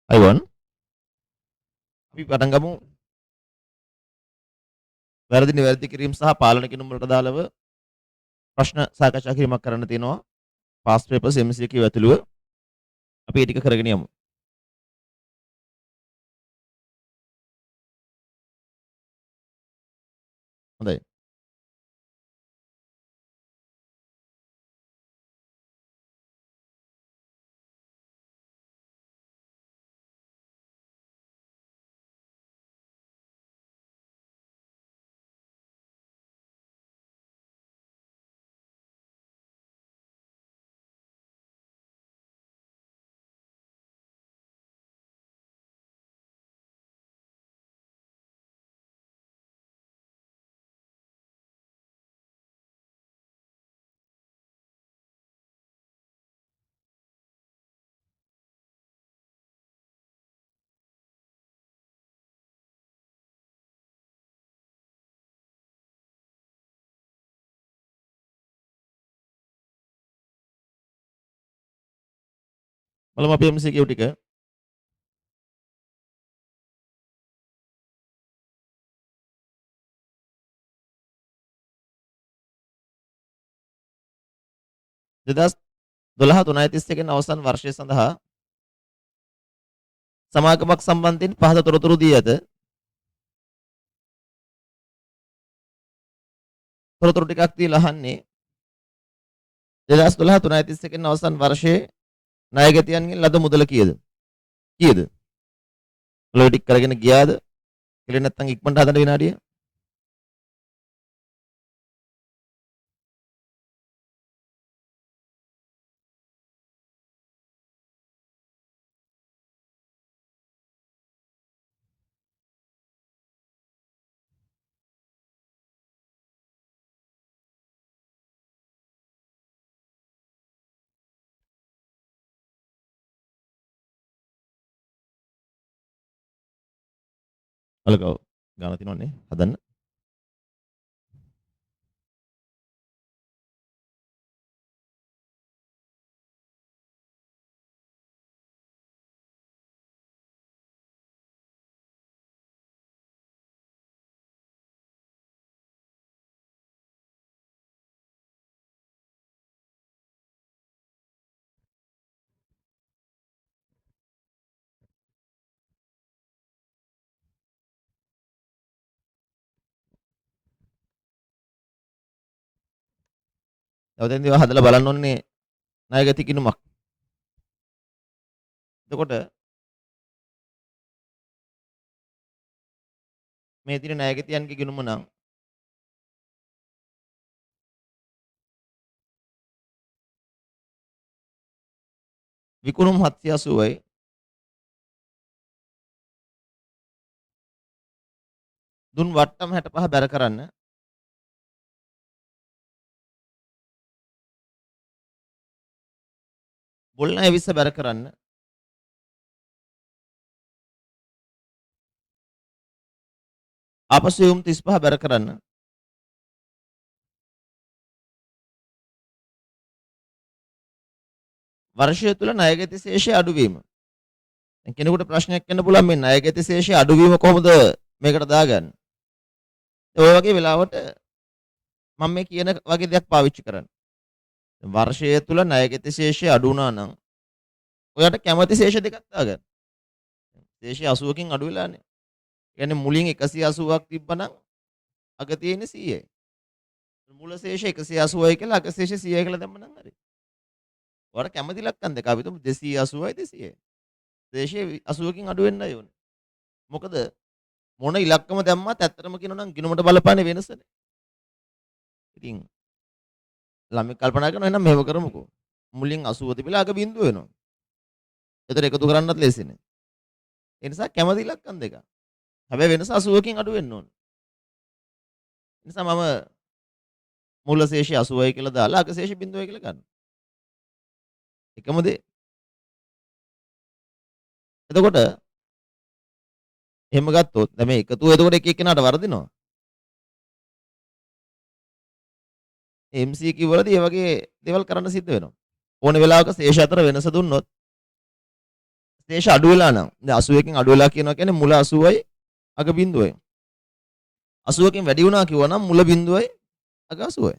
Ivan අපි පටන් ගමු වැරදි නිවැරදි කිරීම සහ පාලන කිරීම වලට අදාළව ප්‍රශ්න සාකච්ඡා කිරීමක් කරන්න තියෙනවා. පාස් පේපර්ස් MCQ ඇතුළුව අපි ඒ ටික කරගෙන යමු. හොඳයි. බලමු අපි MCQ ටික. දෙදස් 12 අවසන් වර්ෂය සඳහා සමාගමක් සම්බන්ධයෙන් පහත තොරතුරු දී ඇත. තොරතුරු ටිකක් දීලා අහන්නේ 2012 අවසන් වර්ෂයේ ණයගැතියන්ගෙන් ලද මුදල කීයද? කීයද? ඔලුව ටික කරගෙන ගියාද? කියලා නැත්නම් ඉක්මනට හදන විනාඩිය. අලකව ගාන තියෙනවනේ හදන්න. දැන් ඒවා හදලා බලන්න ඕනේ ණයගැති කිනුමක්. එතකොට මේ තියෙන ණයගැතියන්ගේ ගිණුම නම් විකුණුම් 780යි දුන් වට්ටම් 65 බැර කරන්න බොල් ණය 20 බැර කරන්න ආපසු යොම් 35 බැර කරන්න වර්ෂය තුල ණයගැති ශේෂය අඩුවීම. දැන් කෙනෙකුට ප්‍රශ්නයක් එන්න පුළුවන් මේ ණයගැති ශේෂය අඩුවීම කොහොමද මේකට දාගන්නේ? ඔය වගේ වෙලාවට මම මේ කියන වගේ දෙයක් පාවිච්චි කරන්න. වර්ෂය තුල ණයගැති ශේෂය අඩු වුණා නම් ඔයාට කැමති ශේෂ දෙකක් දාගන්න. ශේෂය 80කින් අඩු වෙලානේ. කියන්නේ මුලින් 180ක් තිබ්බනම් අග තියෙන්නේ 100යි. මුල ශේෂය 180යි කියලා අග ශේෂය 100යි කියලා දැම්මනම් හරි. ඔයාට කැමති ලක්කම් දෙක අපි තුමු 280යි 200යි. ශේෂය 80කින් අඩු වෙන්නයි ඕනේ. මොකද මොන ඉලක්කම දැම්මත් ඇත්තටම කියනවා නම් ගිණුමට බලපාන්නේ වෙනසනේ. ඉතින් ළමයි කල්පනා කරනවා එහෙනම් මෙහෙම කරමුකෝ. මුලින් 80 තිබිලා අග බිඳුව වෙනවා. ඒතර එකතු කරන්නත් ලේසි නේ. ඒ නිසා කැමති ඉලක්කම් දෙක. හැබැයි වෙනස 80කින් අඩු වෙන්න ඕන. ඒ නිසා මම මූල ශේෂය 80යි කියලා දාලා අග ශේෂය 0යි කියලා ගන්නවා. එකම දේ. එතකොට එහෙම ගත්තොත් දැන් මේ එකතුව එතකොට එක එක්කෙනාට වර්ධිනවා. MCQ වලදී මේ වගේ දේවල් කරන්න සිද්ධ වෙනවා. ඕන වෙලාවක ශේෂ අතර වෙනස දුන්නොත් ශේෂ අඩු වෙලා නම් දැන් 81කින් අඩු වෙලා කියනවා කියන්නේ මුල 80යි අග බිඳුවයි. 80කින් වැඩි වුණා කිව්වනම් මුල බිඳුවයි අග 80යි.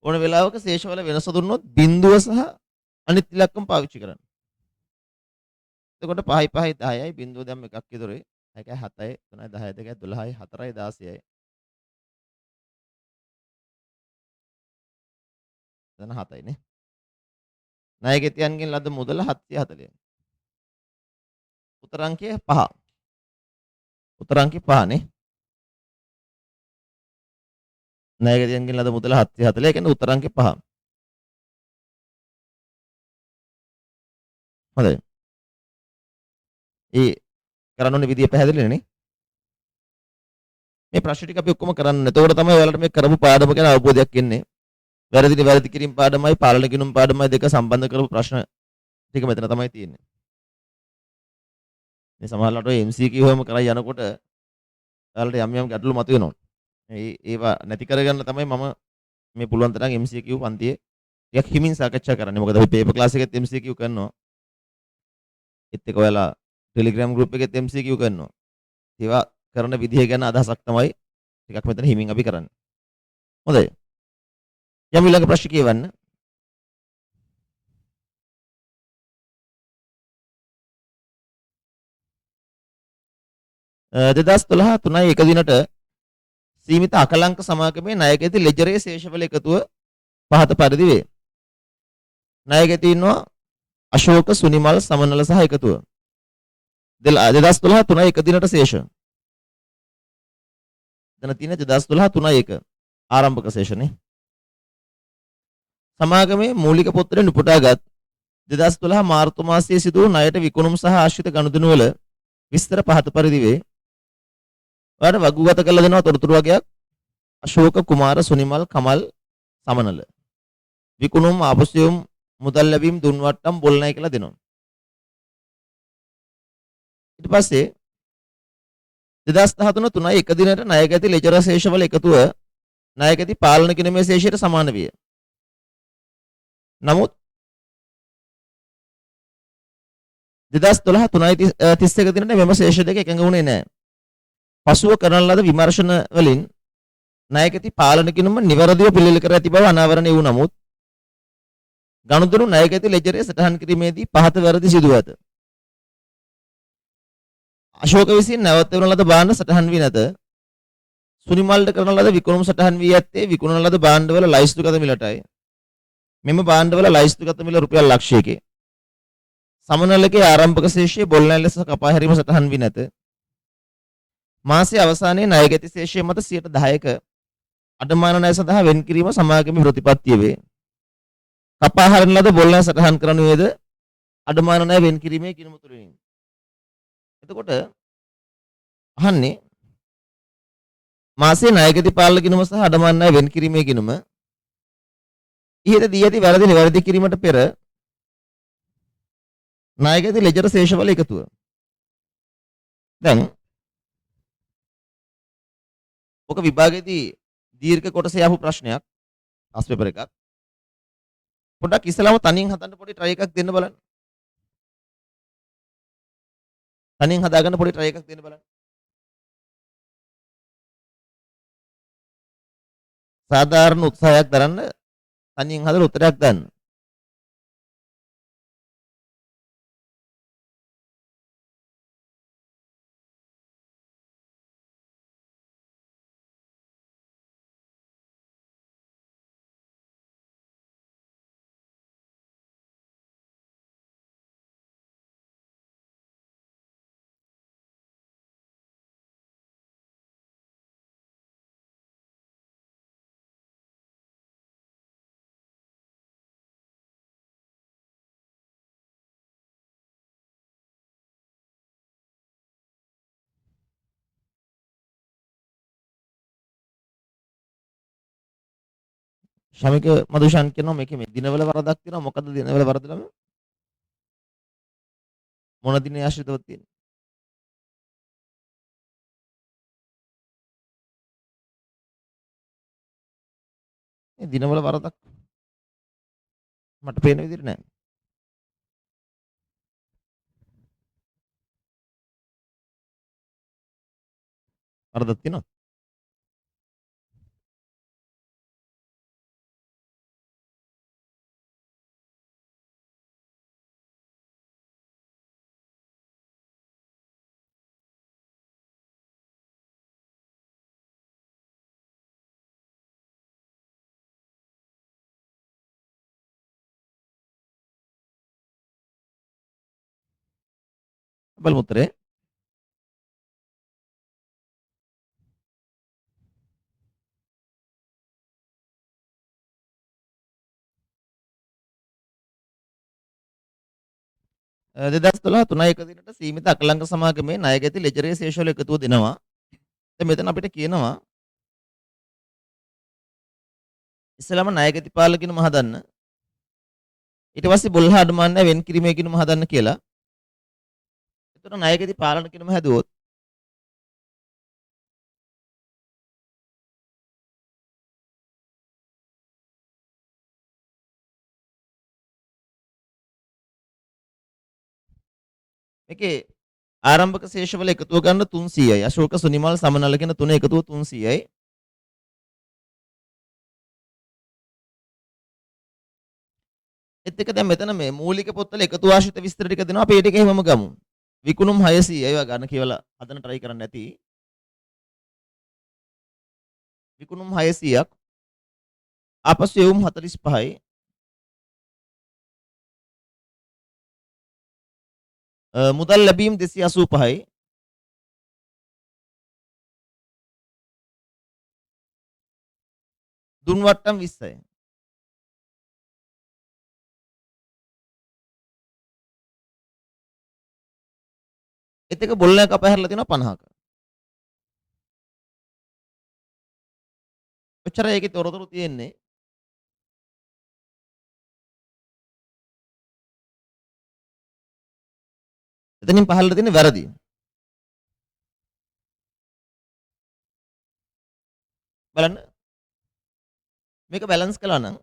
ඕන වෙලාවක ශේෂවල වෙනස දුන්නොත් බිඳුව සහ අනිත් ඉලක්කම් පාවිච්චි කරන්න. එතකොට 5යි 5යි 10යි බිඳුව දැම්ම එකක් ඉදරේ. 1යි 7යි 3යි 10යි 2යි 12යි 4යි 16යි. දැන් 7යි නේ. ණයගැතියන්ගෙන් ලද මුදල 740යි. උත්තර අංකය 5. උත්තර අංකය 5 නේ. ණයගැතියන්ගෙන් ලද මුදල 740. ඒ කියන්නේ උත්තර අංකය 5. හොඳයි. ඒ කරන්න ඕනේ විදිය පැහැදිලිනේ නේ. මේ ප්‍රශ්න ටික අපි ඔක්කොම කරන්න. එතකොට තමයි ඔයාලට මේ කරපු පාඩම ගැන අවබෝධයක් එන්නේ. වැරදි කිරීම පාඩමයි පාලන ගිණුම් පාඩමයි දෙක සම්බන්ධ කරපු ප්‍රශ්න ටික මෙතන තමයි තියෙන්නේ. මේ සමහරවිට ඔය MCQ හැම කරා යනකොට ඔයාලට යම් යම් ගැටලු මතුවෙනවා. ඒවා නැති කරගන්න තමයි මම මේ පුළුවන් තරම් MCQ පන්තියේ ටිකක් හිමින් සාකච්ඡා කරන්නේ. මොකද අපි පේපර් ක්ලාස් එකෙත් MCQ කරනවා. ඒත් එක ඔයාලා ටෙලිග්‍රෑම් ගෲප් එකෙත් MCQ කරනවා. ඒවා කරන විදිහ ගැන අදහසක් තමයි ටිකක් මෙතන හිමින් අපි කරන්නේ. හොඳයි. යම් ඊළඟ ප්‍රශ්න කියවන්න. දෙදස් 12 3යි 1 දිනට සීමිත අකලංක සමාගමේ ණයගැති ලෙජරේ ශේෂවල එකතුව පහත පරිදි වේ. ණයගැති ඉන්නවා අශෝක සුනිමල් සමනල සහ එකතුව. 2012 3යි 1 දිනට ශේෂ. එතන තියෙන 2012 3යි 1 ආරම්භක ශේෂනේ. සමාගමේ මූලික පොත්වලින් උපුටාගත් 2012 මාර්තු මාසයේ සිදු වූ ණයට විකුණුම් සහ ආශ්‍රිත ගනුදෙනු වල විස්තර පහත පරිදි වේ. ඔයාලට වගුගත කරලා දෙනවා තොරතුරු වගේක් අශෝක කුමාර සුනිමල් කමල් සමනල. විකුණුම් ආපසුයුම් මුදල් ලැබීම් දුන්වට්ටම් බොල්නයි කියලා දෙනවා. ඊට පස්සේ 2013 3යි 1 දිනට ණයගැති ලෙජර ශේෂවල එකතුව ණයගැති පාලන කිරීමේ ශේෂයට සමාන විය. නමුත් 2012 3යි 31 දිනට මෙම ශේෂ දෙක එකඟ වුණේ නැහැ. පසුව කරන ලද විමර්ශන වලින් ණයගැති පාලන කිනුම නිවැරදිව පිළියෙල කර ඇති බව අනාවරණය වූ නමුත් ගනුදෙනු ණයගැති ලෙජරේ සටහන් කිරීමේදී පහත වැරදි සිදු ඇත. අශෝක විසින් නැවත වන ලද භාණ්ඩ සටහන් වී නැත. සුනිමල්ට කරන ලද විකුණුම් සටහන් වී ඇත්තේ විකුණන ලද භාණ්ඩවල ලයිස්තුගත මිලටයි. මෙම භාණ්ඩවල ලයිස්තුගත මිල රුපියල් ලක්ෂයකි. සමනලගේ ආරම්භක ශේෂයේ බොල්නැල් ලෙස කපා හැරීම සටහන් වී නැත. මාසයේ අවසානයේ ණයගැති ශේෂය මත 10%ක අඩමාන ණය සඳහා වෙන් කිරීම සමාගමේ ප්‍රතිපත්තිය වේ. කපා හරින ලද බොල්නැල් සටහන් කරනුයේද අඩමාන ණය වෙන් කිරීමේ කිනුම තුලිනි. එතකොට අහන්නේ මාසයේ ණයගැති පාලන ගිණුම සහ අඩමාන ණය වෙන් කිරීමේ ගිණුම ඉහත දී ඇති වැරදි නිවැරදි කිරීමට පෙර ණයගැති ලෙජර ශේෂවල එකතුව. දැන් ඔක විභාගයේදී දීර්ඝ කොටසේ ආපු ප්‍රශ්නයක් පාස් පේපර් එකක්. පොඩ්ඩක් ඉස්සලාම තනියෙන් හදන්න පොඩි try එකක් දෙන්න බලන්න. තනියෙන් හදාගන්න පොඩි try එකක් දෙන්න බලන්න. සාධාරණ උත්සාහයක් දරන්න තනියෙන් හදලා උත්තරයක් දාන්න. ශමික මදුෂාන් කියනවා මේකේ මේ දිනවල වරදක් තියෙනවා. මොකද්ද දිනවල වරදලම? මොන දිනේ ආශ්‍රිතව තියෙන්නේ? මේ දිනවල වරදක් මට පේන විදිහට නෑ. වරදක් තියෙනවද? බලමු උත්තරේ. අ 2012 3 1 දිනට සීමිත අකලංක සමාගමේ ණයගැති ලෙජරේ ශේෂවල එකතුව දෙනවා. දැන් මෙතන අපිට කියනවා ඉස්සෙල්ලාම ණයගැති පාල ගිණුම හදන්න. ඊට පස්සේ බොල්හා අඩුමානය වෙන් කිරීමේ ගිණුම හදන්න කියලා. එතකොට ණයගැති පාලන ගිණුම හැදුවොත් මේකේ ආරම්භක ශේෂවල එකතුව ගන්න 300යි. අශෝක සුනිමල් සමනල කියන තුන එකතුව 300යි. ඒත් එක දැන් මෙතන මේ මූලික පොත්වල එකතු ආශ්‍රිත විස්තර ටික දෙනවා. අපි ඒ ටික එහෙමම ගමු. විකුණුම් 600යි. ඒවා ගන්න කියලා හදන්න try කරන්න ඇති. විකුණුම් 600ක්. ආපසු එවුම් 45යි. මුදල් ලැබීම් 285යි. දුන් වට්ටම් 20යි. ඒත් එක බොල්ලයක් අපහැරලා තියෙනවා 50ක. ඔච්චර ඒකේ තොරතුරු තියෙන්නේ. එතනින් පහළට තියෙන වැරදි. බලන්න. මේක බැලන්ස් කළා නම්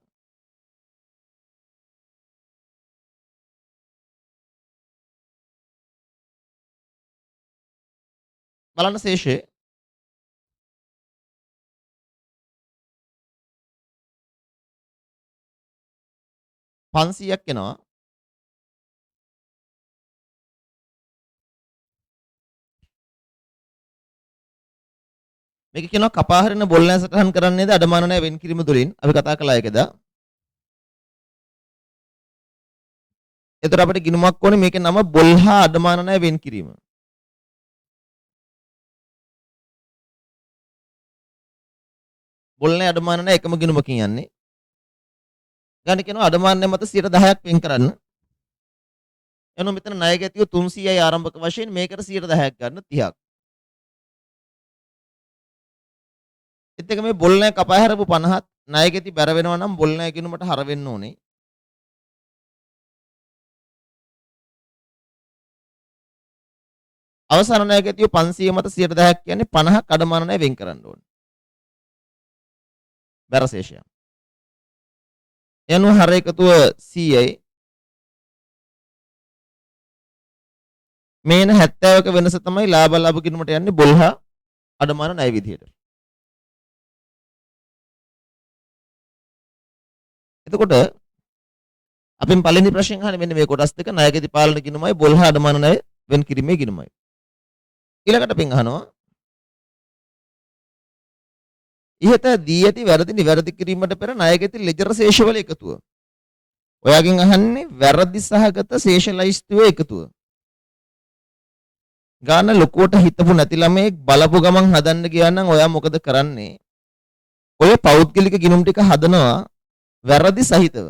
බලන්න ශේෂය 500ක් එනවා. මේක කියනවා කපා හරින බොල්ලෑ සටහන් කරන්නේද අඩමාන ණය වෙන් කිරීම තුලින් අපි කතා කළා ඒකද. එතකොට අපිට ගිණුමක් ඕනේ මේකේ නම බොල්හා අඩමාන ණය වෙන් කිරීම. බොල්නේ අඩමාන ණය එකම ගිණුමකින් යන්නේ. ගන්න කියනවා අඩමාන ණය මත 10%ක් වෙන් කරන්න. එනවා මෙතන ණය ගැතිය 300යි ආරම්භක වශයෙන් මේකට 10%ක් ගන්න 30ක්. ඒත් එක මේ බොල්නේ කපා හැරපු 50ත් ණය ගැති බැර වෙනවා නම් බොල්නේ ගිණුමට හර වෙන්න ඕනේ. අවසාන ණය ගැතිය 500 මත 10%ක් කියන්නේ 50ක් අඩමාන ණය වෙන් කරන්න ඕනේ. බැර ශේෂය. යනු හර එකතුව 100යි. මේන 70ක වෙනස තමයි ලාභ ලාභ ගිණුමට යන්නේ බොල්හා අඩමාන ණය විදියට. එතකොට අපෙන් පළවෙනි ප්‍රශ්නෙන් අහන්නේ මෙන්න මේ කොටස් දෙක ණයගැති පාලන ගිණුමයි බොල්හා අඩමාන ණය වෙන් කිරීමේ ගිණුමයි. ඊළඟට අපෙන් අහනවා ඉහත දී ඇති වැරදි නිවැරදි කිරීමට පෙර ණයගැති ලෙජර් ශේෂවල එකතුව. ඔයාගෙන් අහන්නේ වැරදි සහගත ශේෂ ලයිස්තුවේ එකතුව. ගාන ලොකුවට හිතපු නැති ළමයෙක් බලපු ගමන් හදන්න ගියා නම් ඔයා මොකද කරන්නේ? ඔය පෞද්ගලික ගිණුම් ටික හදනවා වැරදි සහිතව.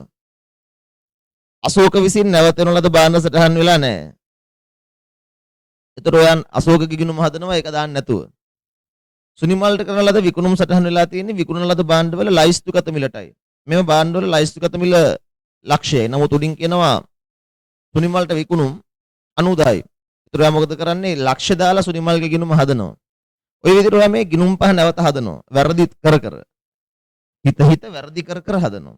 අශෝක විසින් නැවතෙන ලද බාන සටහන් වෙලා නැහැ. ඒතර ඔයන් අශෝකගේ ගිණුම හදනවා ඒක දාන්න නැතුව. සුනිමල්ට කරන ලද විකුණුම් සටහන් වෙලා තියෙන්නේ විකුණන ලද භාණ්ඩවල ලයිස්තුගත මිලටයි. මෙම භාණ්ඩවල ලයිස්තුගත මිල ලක්ෂයයි. නමුත් උඩින් කියනවා සුනිමල්ට විකුණුම් 90යි. ඒතර ඔයා මොකද කරන්නේ? ලක්ෂ දාලා සුනිමල්ගේ ගිණුම හදනවා. ওই විදිහට ඔයා මේ ගිණුම් පහ නැවත හදනවා. වැරදි කර කර. හිත වැරදි කර කර හදනවා.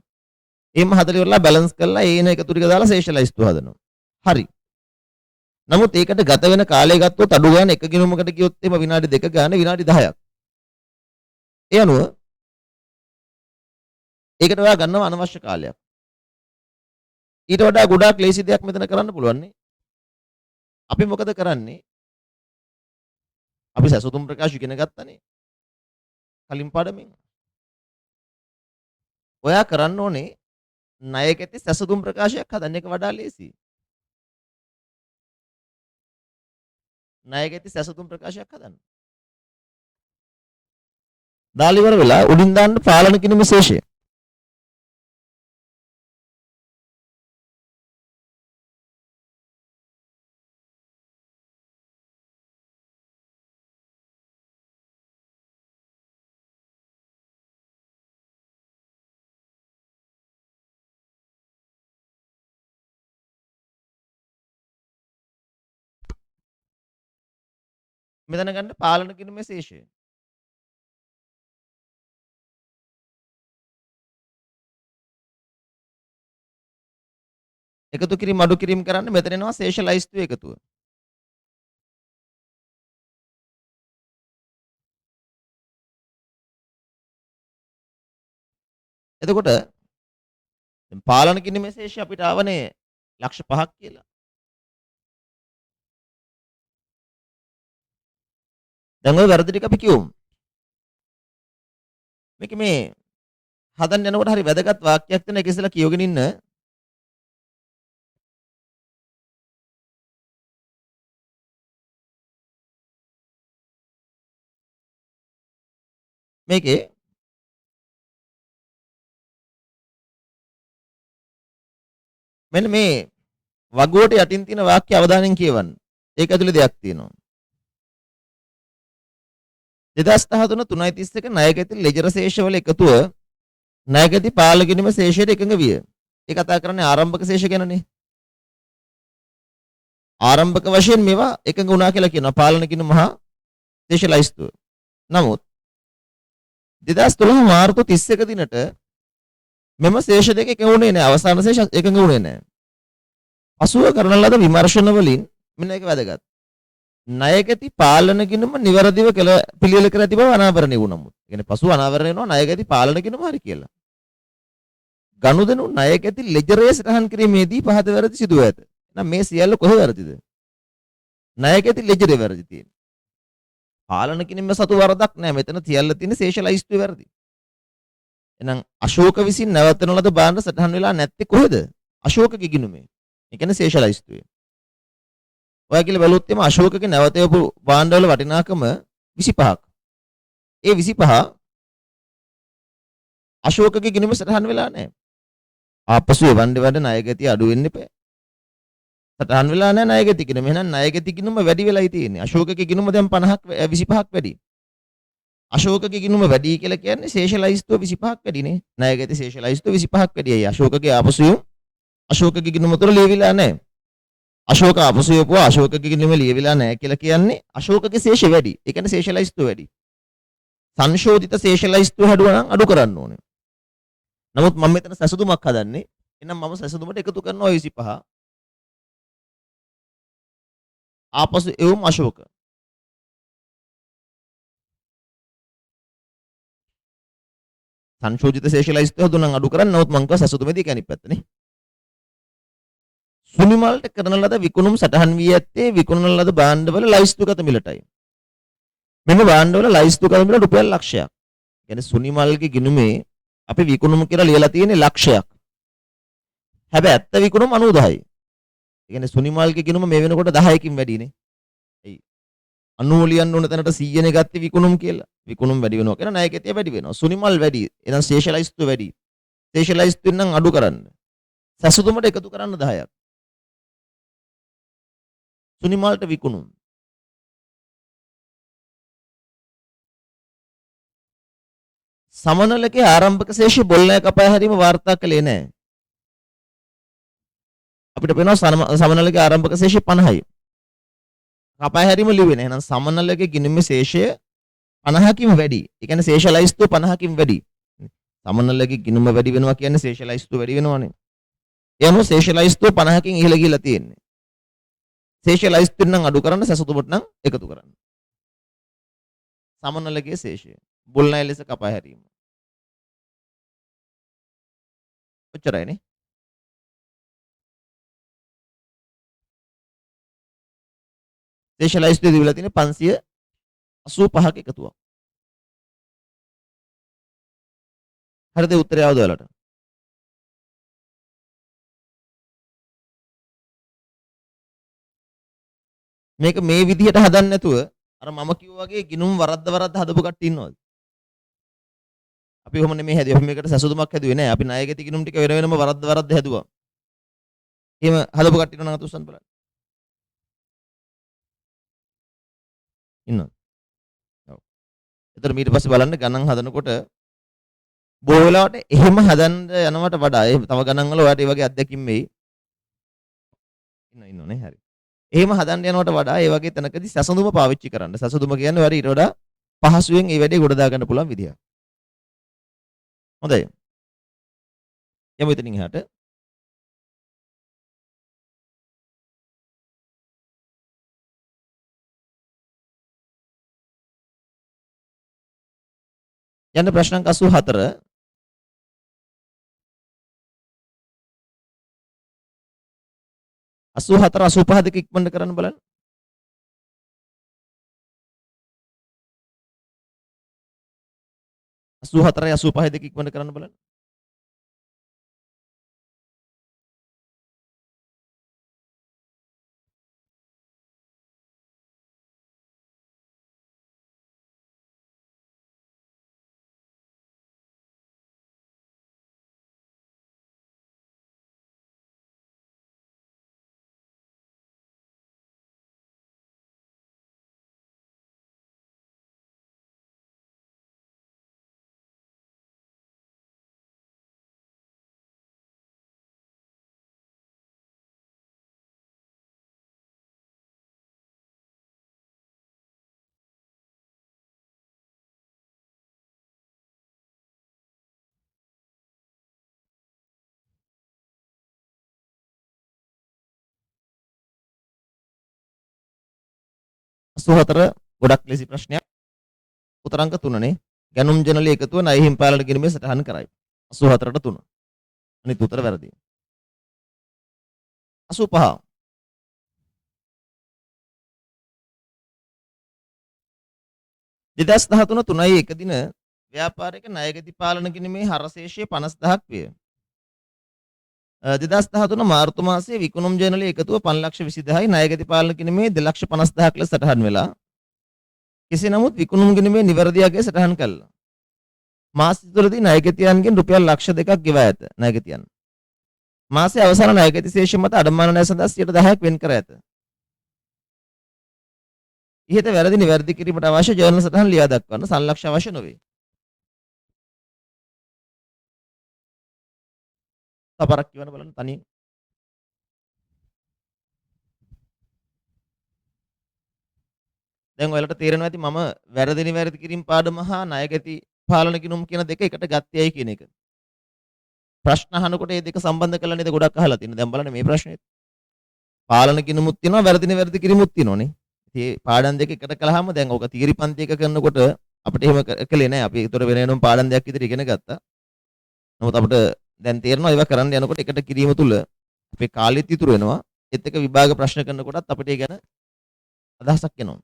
එහෙම හදලා ඉවරලා බැලන්ස් කරලා ඒන එකතු ටික දාලා ශේෂ ලයිස්තුව හදනවා. හරි. නමුත් ඒකට ගත වෙන කාලය ගත්තොත් අඩු ගානේ එක ගිණුමකට ගියොත් එimhe විනාඩි 2 ගානේ විනාඩි 10ක්. ඒ අනුව ඒකට ඔයා ගන්නවා අනවශ්‍ය කාලයක්. ඊට වඩා ගොඩාක් ලේසි දෙයක් මෙතන කරන්න පුළුවන් නේ. අපි මොකද කරන්නේ? අපි සසුතුම් ප්‍රකාශ ඉගෙන ගත්තනේ. කලින් පාඩමෙන්. ඔයා කරන්න ඕනේ ණයකැති සසුතුම් ප්‍රකාශයක් හදන්න එක වඩා ලේසි. ණයකැති සසුතුම් ප්‍රකාශයක් හදන්න. දාලා ඉවර වෙලා උඩින් දාන්න පාලන කිනු විශේෂය. මෙතන ගන්න පාලන කිනු විශේෂය. එකතු කිරීම අඩු කිරීම කරන්න මෙතන එනවා ශේෂ ලයිස්තුව එකතුව. එතකොට දැන් පාලන කිනු විශේෂය අපිට ආවනේ ලක්ෂ 5ක් කියලා. දැන් ওই වැරදි ටික අපි කියමු. මේක මේ හදන්න යනකොට හරි වැදගත් වාක්‍යයක් තියෙන එක ඉස්සෙල්ලා කියවගෙන ඉන්න. මේකේ මෙන්න මේ වගුවට යටින් තියෙන වාක්‍ය අවධානයෙන් කියවන්න. ඒක ඇතුලේ දෙයක් තියෙනවා. 2013 3.31 ණයගැති ලෙජර් ශේෂවල එකතුව ණයගැති පාලගැනීම ශේෂයට එකඟ විය. ඒ කතා කරන්නේ ආරම්භක ශේෂ ගැනනේ. ආරම්භක වශයෙන් මේවා එකඟ වුණා කියලා කියනවා පාලන කිනු මහා ශේෂ ලයිස්තුව. නමුත් 2013 මාර්තු 31 දිනට මෙම ශේෂ දෙක එකඟ වුණේ නැහැ. අවසාන ශේෂ එකඟ වුණේ නැහැ. පසුව කරන ලද විමර්ශන වලින් මෙන්න ඒක වැදගත්. ණයගැති පාලන ගිණුම නිවැරදිව පිළියෙල කර ඇති බව අනාවරණය වුණමුත්. ඒ කියන්නේ පසුව අනාවරණය වෙනවා ණයගැති පාලන ගිණුම හරි කියලා. ගනුදෙනු ණයගැති ලෙජරයේ සටහන් කිරීමේදී පහත වැරදි සිදුව ඇත. එහෙනම් මේ සියල්ල කොහේ වැරදිද? ණයගැති ලෙජරේ වැරදි තියෙන්නේ. පාලන කිනීම සතු වරදක් නැහැ. මෙතන සියල්ල තියෙන ශේෂ ලයිස්තුවේ වැරදි. එහෙනම් අශෝක විසින් නැවතන ලද බාණ්ඩ සටහන් වෙලා නැත්තේ කොහෙද? අශෝකගේ ගිණුමේ. ඒ කියන්නේ ශේෂ ලයිස්තුවේ. ඔය කියලා බැලුවොත් එම අශෝකගේ නැවතයපු භාණ්ඩවල වටිනාකම 25ක්. ඒ 25 අශෝකගේ ගිණුම සටහන් වෙලා නැහැ. ආපසු එවන්න ණයගැති අඩු වෙන්න එපා. සටහන් වෙලා නැහැ ණයගැති ගිණුම. එහෙනම් ණයගැති ගිණුම වැඩි වෙලායි තියෙන්නේ. අශෝකගේ ගිණුම දැන් 50ක් 25ක් වැඩි. අශෝකගේ ගිණුම වැඩි කියලා කියන්නේ ශේෂ ලයිස්තුව 25ක් වැඩිනේ. ණයගැති ශේෂ ලයිස්තුව 25ක් වැඩියි. අශෝකගේ ආපසු අශෝකගේ ගිණුම තුර ලියවිලා නැහැ. අශෝක අපසයපුව අශෝකගේ ගිණුම ලියවිලා නැහැ කියලා කියන්නේ අශෝකගේ ශේෂ වැඩි. ඒ කියන්නේ ශේෂ ලයිස්තුව වැඩි. සංශෝධිත ශේෂ ලයිස්තුව හැදුවා නම් අඩු කරන්න ඕනේ. නමුත් මම මෙතන සැසඳුමක් හදන්නේ. එහෙනම් මම සැසඳුමට එකතු කරනවා 25. ආපසු එවුම් අශෝක. සංශෝධිත ශේෂ ලයිස්තුව හැදුවා නම් අඩු කරන්න. නමුත් මම කව සැසඳුමේදී ඒක අනිත් පැත්තනේ. සුනිමල්ට කරන ලද විකුණුම් සටහන් වී ඇත්තේ විකුණන ලද භාණ්ඩවල ලයිස්තුගත මිලටයි. මෙම භාණ්ඩවල ලයිස්තුගත මිල රුපියල් ලක්ෂයක්. කියන්නේ සුනිමල්ගේ ගිණුමේ අපි විකුණුම් කියලා ලියලා තියෙන්නේ ලක්ෂයක්. හැබැයි ඇත්ත විකුණුම් 90යි. ඒ කියන්නේ සුනිමල්ගේ ගිණුම මේ වෙනකොට 10කින් වැඩිනේ. එයි 90 ලියන්න ඕන තැනට 100 නේ ගත්තේ විකුණුම් කියලා. විකුණුම් වැඩි වෙනවා කියන ණයගැතිය වැඩි වෙනවා. සුනිමල් වැඩි. එහෙනම් ශේෂ ලයිස්තුව වැඩි. ශේෂ ලයිස්තුවෙන් නම් අඩු කරන්න. සසුතුමට එකතු කරන්න 10ක්. සුනිමල්ට විකුණුම් සමනලකේ ආරම්භක ශේෂ බොල්ලෑ කපා හැරීම වාර්තා කළේ නැහැ. අපිට පේනවා සමනලකේ ආරම්භක ශේෂ 50යි. කපා හැරීම ලිව්වේ නැහැ. එහෙනම් සමනලකේ ගිණුමේ ශේෂය 50කින් වැඩි. ඒ කියන්නේ ශේෂ ලයිස්තුව 50කින් වැඩි. සමනලකේ ගිණුම වැඩි වෙනවා කියන්නේ ශේෂ ලයිස්තුව වැඩි වෙනවනේ. ඒ අනුව ශේෂ ලයිස්තුව 50කින් ඉහළ ගිහිලා තියෙන්නේ. ශේෂය ලයිස්තුවෙන් නම් අඩු කරන්න, සැසඳුමට නම් එකතු කරන්න. සමනලගේ ශේෂය. බුල් ණය ලෙස කපා හැරීම. ඔච්චරයිනේ. ශේෂ ලයිස්තුවේ දීලා තියෙන්නේ 585ක එකතුවක්. හරිද උත්තරය આવද ඔයාලට? මේක මේ විදිහට හදන්න නැතුව අර මම කිව්වා වගේ ගිනුම් වරද්ද හදපු කට්ටිය ඉන්නවද? අපි ඔහොම නෙමෙයි හැදුවේ. අපි මේකට සැසඳුමක් හැදුවේ නෑ. අපි ණයගැති ගිනුම් ටික වෙන වෙනම වරද්ද හැදුවා. එහෙම හදපු කට්ටිය නම් අත උස්සන්න බලන්න. ඉන්නවද? ඔව්. එතකොට ඊට පස්සේ බලන්න ගණන් හදනකොට බොහෝ වෙලාවට එහෙම හදන්න යනවට වඩා තව ගණන් වල ඔයාලට ඒ වගේ අත්දැකීම් වෙයි. ඉන්නවනේ හරි. එහෙම හදන්න යනවට වඩා ඒ වගේ තැනකදී සැසඳුම පාවිච්චි කරන්න. සැසඳුම කියන්නේ ඔයාලට ඊට වඩා පහසුවෙන් ඒ වැඩේ ගොඩ දා ගන්න පුළුවන් විදියක්. හොඳයි. යමු එතනින් එහාට. යන්න ප්‍රශ්න අංක 84. 84 85 දෙක ඉක්මනට කරන්න බලන්න. 84 85 දෙක ඉක්මනට කරන්න බලන්න. අසූහතර ගොඩක් ලෙසි ප්‍රශ්නයක්. උත්තර අංක 3නේ. ගැනුම් ජනලී එකතුව ණය හිමිපාලන කිරීමේ සටහන් කරයි. 84ට 3. අනිත් උත්තර වැරදි. 85. දෙදස් 13 3යි 1 දින ව්‍යාපාරික ණයගැති පාලන කිරීමේ හරශේෂය 50000ක් වේ. 2013 මාර්තු මාසයේ විකුණුම් ජර්නලයේ එකතුව 5,20,000යි ණයගැති පාලන කිරීමේ 2,50,000ක් ලෙස සටහන් වෙලා. කෙසේ නමුත් විකුණුම් කිරීමේ නිවැරදි අගය සටහන් කළා. මාස තුළදී ණයගැතියන්ගෙන් රුපියල් ලක්ෂ 2ක් ගෙවා ඇත ණයගැතියන්. මාසයේ අවසාන ණයගැති ශේෂය මත අඩමාන ණය සඳහා 10%ක් වෙන් කර ඇත. ඉහත වැරදි නිවැරදි කිරීමට අවශ්‍ය ජර්නල් සටහන් ලියා දක්වන්න සංලක්ෂ අවශ්‍ය නොවේ. තපරක් කියවන බලන්න තනියෙන්. දැන් ඔයාලට තේරෙනවා ඇති මම වැරදි නිවැරදි කිරීම පාඩම හා ණයගැති පාලන කිනුම් කියන දෙක එකට ගත්තේයි කියන එක. ප්‍රශ්න අහනකොට මේ දෙක සම්බන්ධ කරලා නේද ගොඩක් අහලා තියෙන්නේ. දැන් බලන්න මේ ප්‍රශ්නේ. පාලන කිනුමුත් තියෙනවා වැරදි නිවැරදි කිරීමුත් තියෙනවනේ. ඉතින් මේ පාඩම් දෙක එකට කළාම දැන් ඔක තියරි පන්ති එක කරනකොට අපිට එහෙම කළේ නැහැ. අපි ඒතර වෙන වෙනම පාඩම් දෙකක් විතර ඉගෙන ගත්තා. නමුත් අපිට දැන් තේරෙනවා ඒවා කරන්න යනකොට එකට කිරීම තුල අපේ කාලෙත් ඉතුරු වෙනවා. ඒත් එක විභාග ප්‍රශ්න කරනකොටත් අපිට ඒ ගැන අදහසක් එනවා.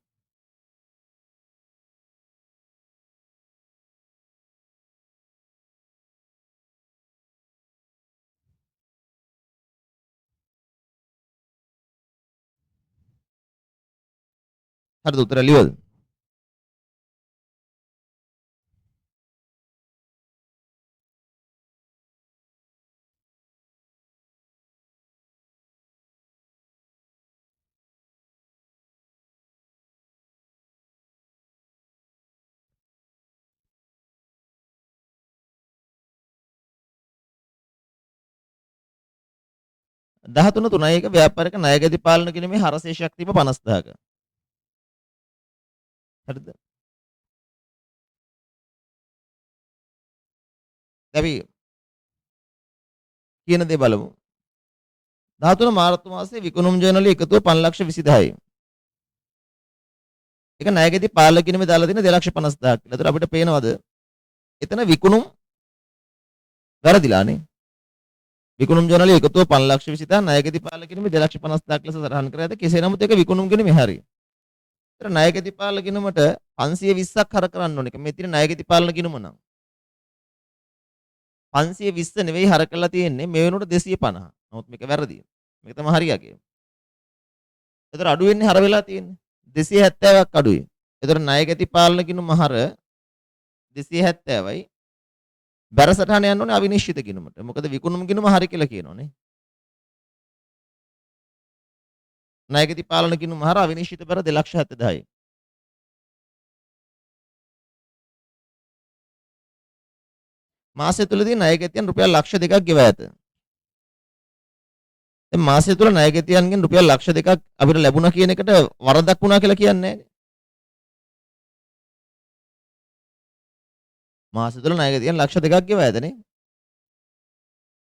හරිද උත්තර ලියවද? දහතුන තුනයි එක ව්‍යාපාරික ණයගැති පාලන කිරීමේ හරශේෂයක් තිබ 50000ක. හරිද? අපි කියන දේ බලමු. 13 මාර්තු මාසයේ විකුණුම් ජර්නලයේ එකතුව 5,20,000යි. ඒක ණයගැති පාලන කිනුමේ දාලා තියෙන 2,50,000ක් කියලා. ඒතර අපිට පේනවද? එතන විකුණුම් වැරදිලානේ. විකුණුම් ජර්නලයේ එකතුව 5,20,000 ණයගැති පාලන කිනුමේ 2,50,000ක් ලෙස සටහන් කර ඇත. කෙසේ නමුත් ඒක විකුණුම් කිනුමේ හරිය. ඒතර ණයගැති පාලන කිනුමට 520ක් හර කරන්න ඕනේ. මේ තියෙන ණයගැති පාලන කිනුම නම් 520 නෙවෙයි හර කරලා තියෙන්නේ මේ වෙනකොට 250. නමුත් මේක වැරදි. මේක තමයි හරියගේ. ඒතර අඩු වෙන්නේ හර වෙලා තියෙන්නේ. 270ක් අඩුයි. ඒතර ණයගැති පාලන කිනුම හර 270යි. බැරසටහන යන්න ඕනේ අවිනිශ්චිත කිනුමට. මොකද විකුණුම් කිනුම හරි කියලා කියනෝනේ. ණයගැති පාලන කිනුම හර අවිනිශ්චිත බැර 2,70,000යි. මාසය තුලදී ණයගැතියන් රුපියල් ලක්ෂ 2ක් ගෙවා ඇත. දැන් මාසය තුල ණයගැතියන්ගෙන් රුපියල් ලක්ෂ 2ක් අපිට ලැබුණා කියන එකට වරදක් වුණා කියලා කියන්නේ නැහැ. මාසය තුල ණයගැතියන් ලක්ෂ 2ක් ගෙවා ඇතනේ.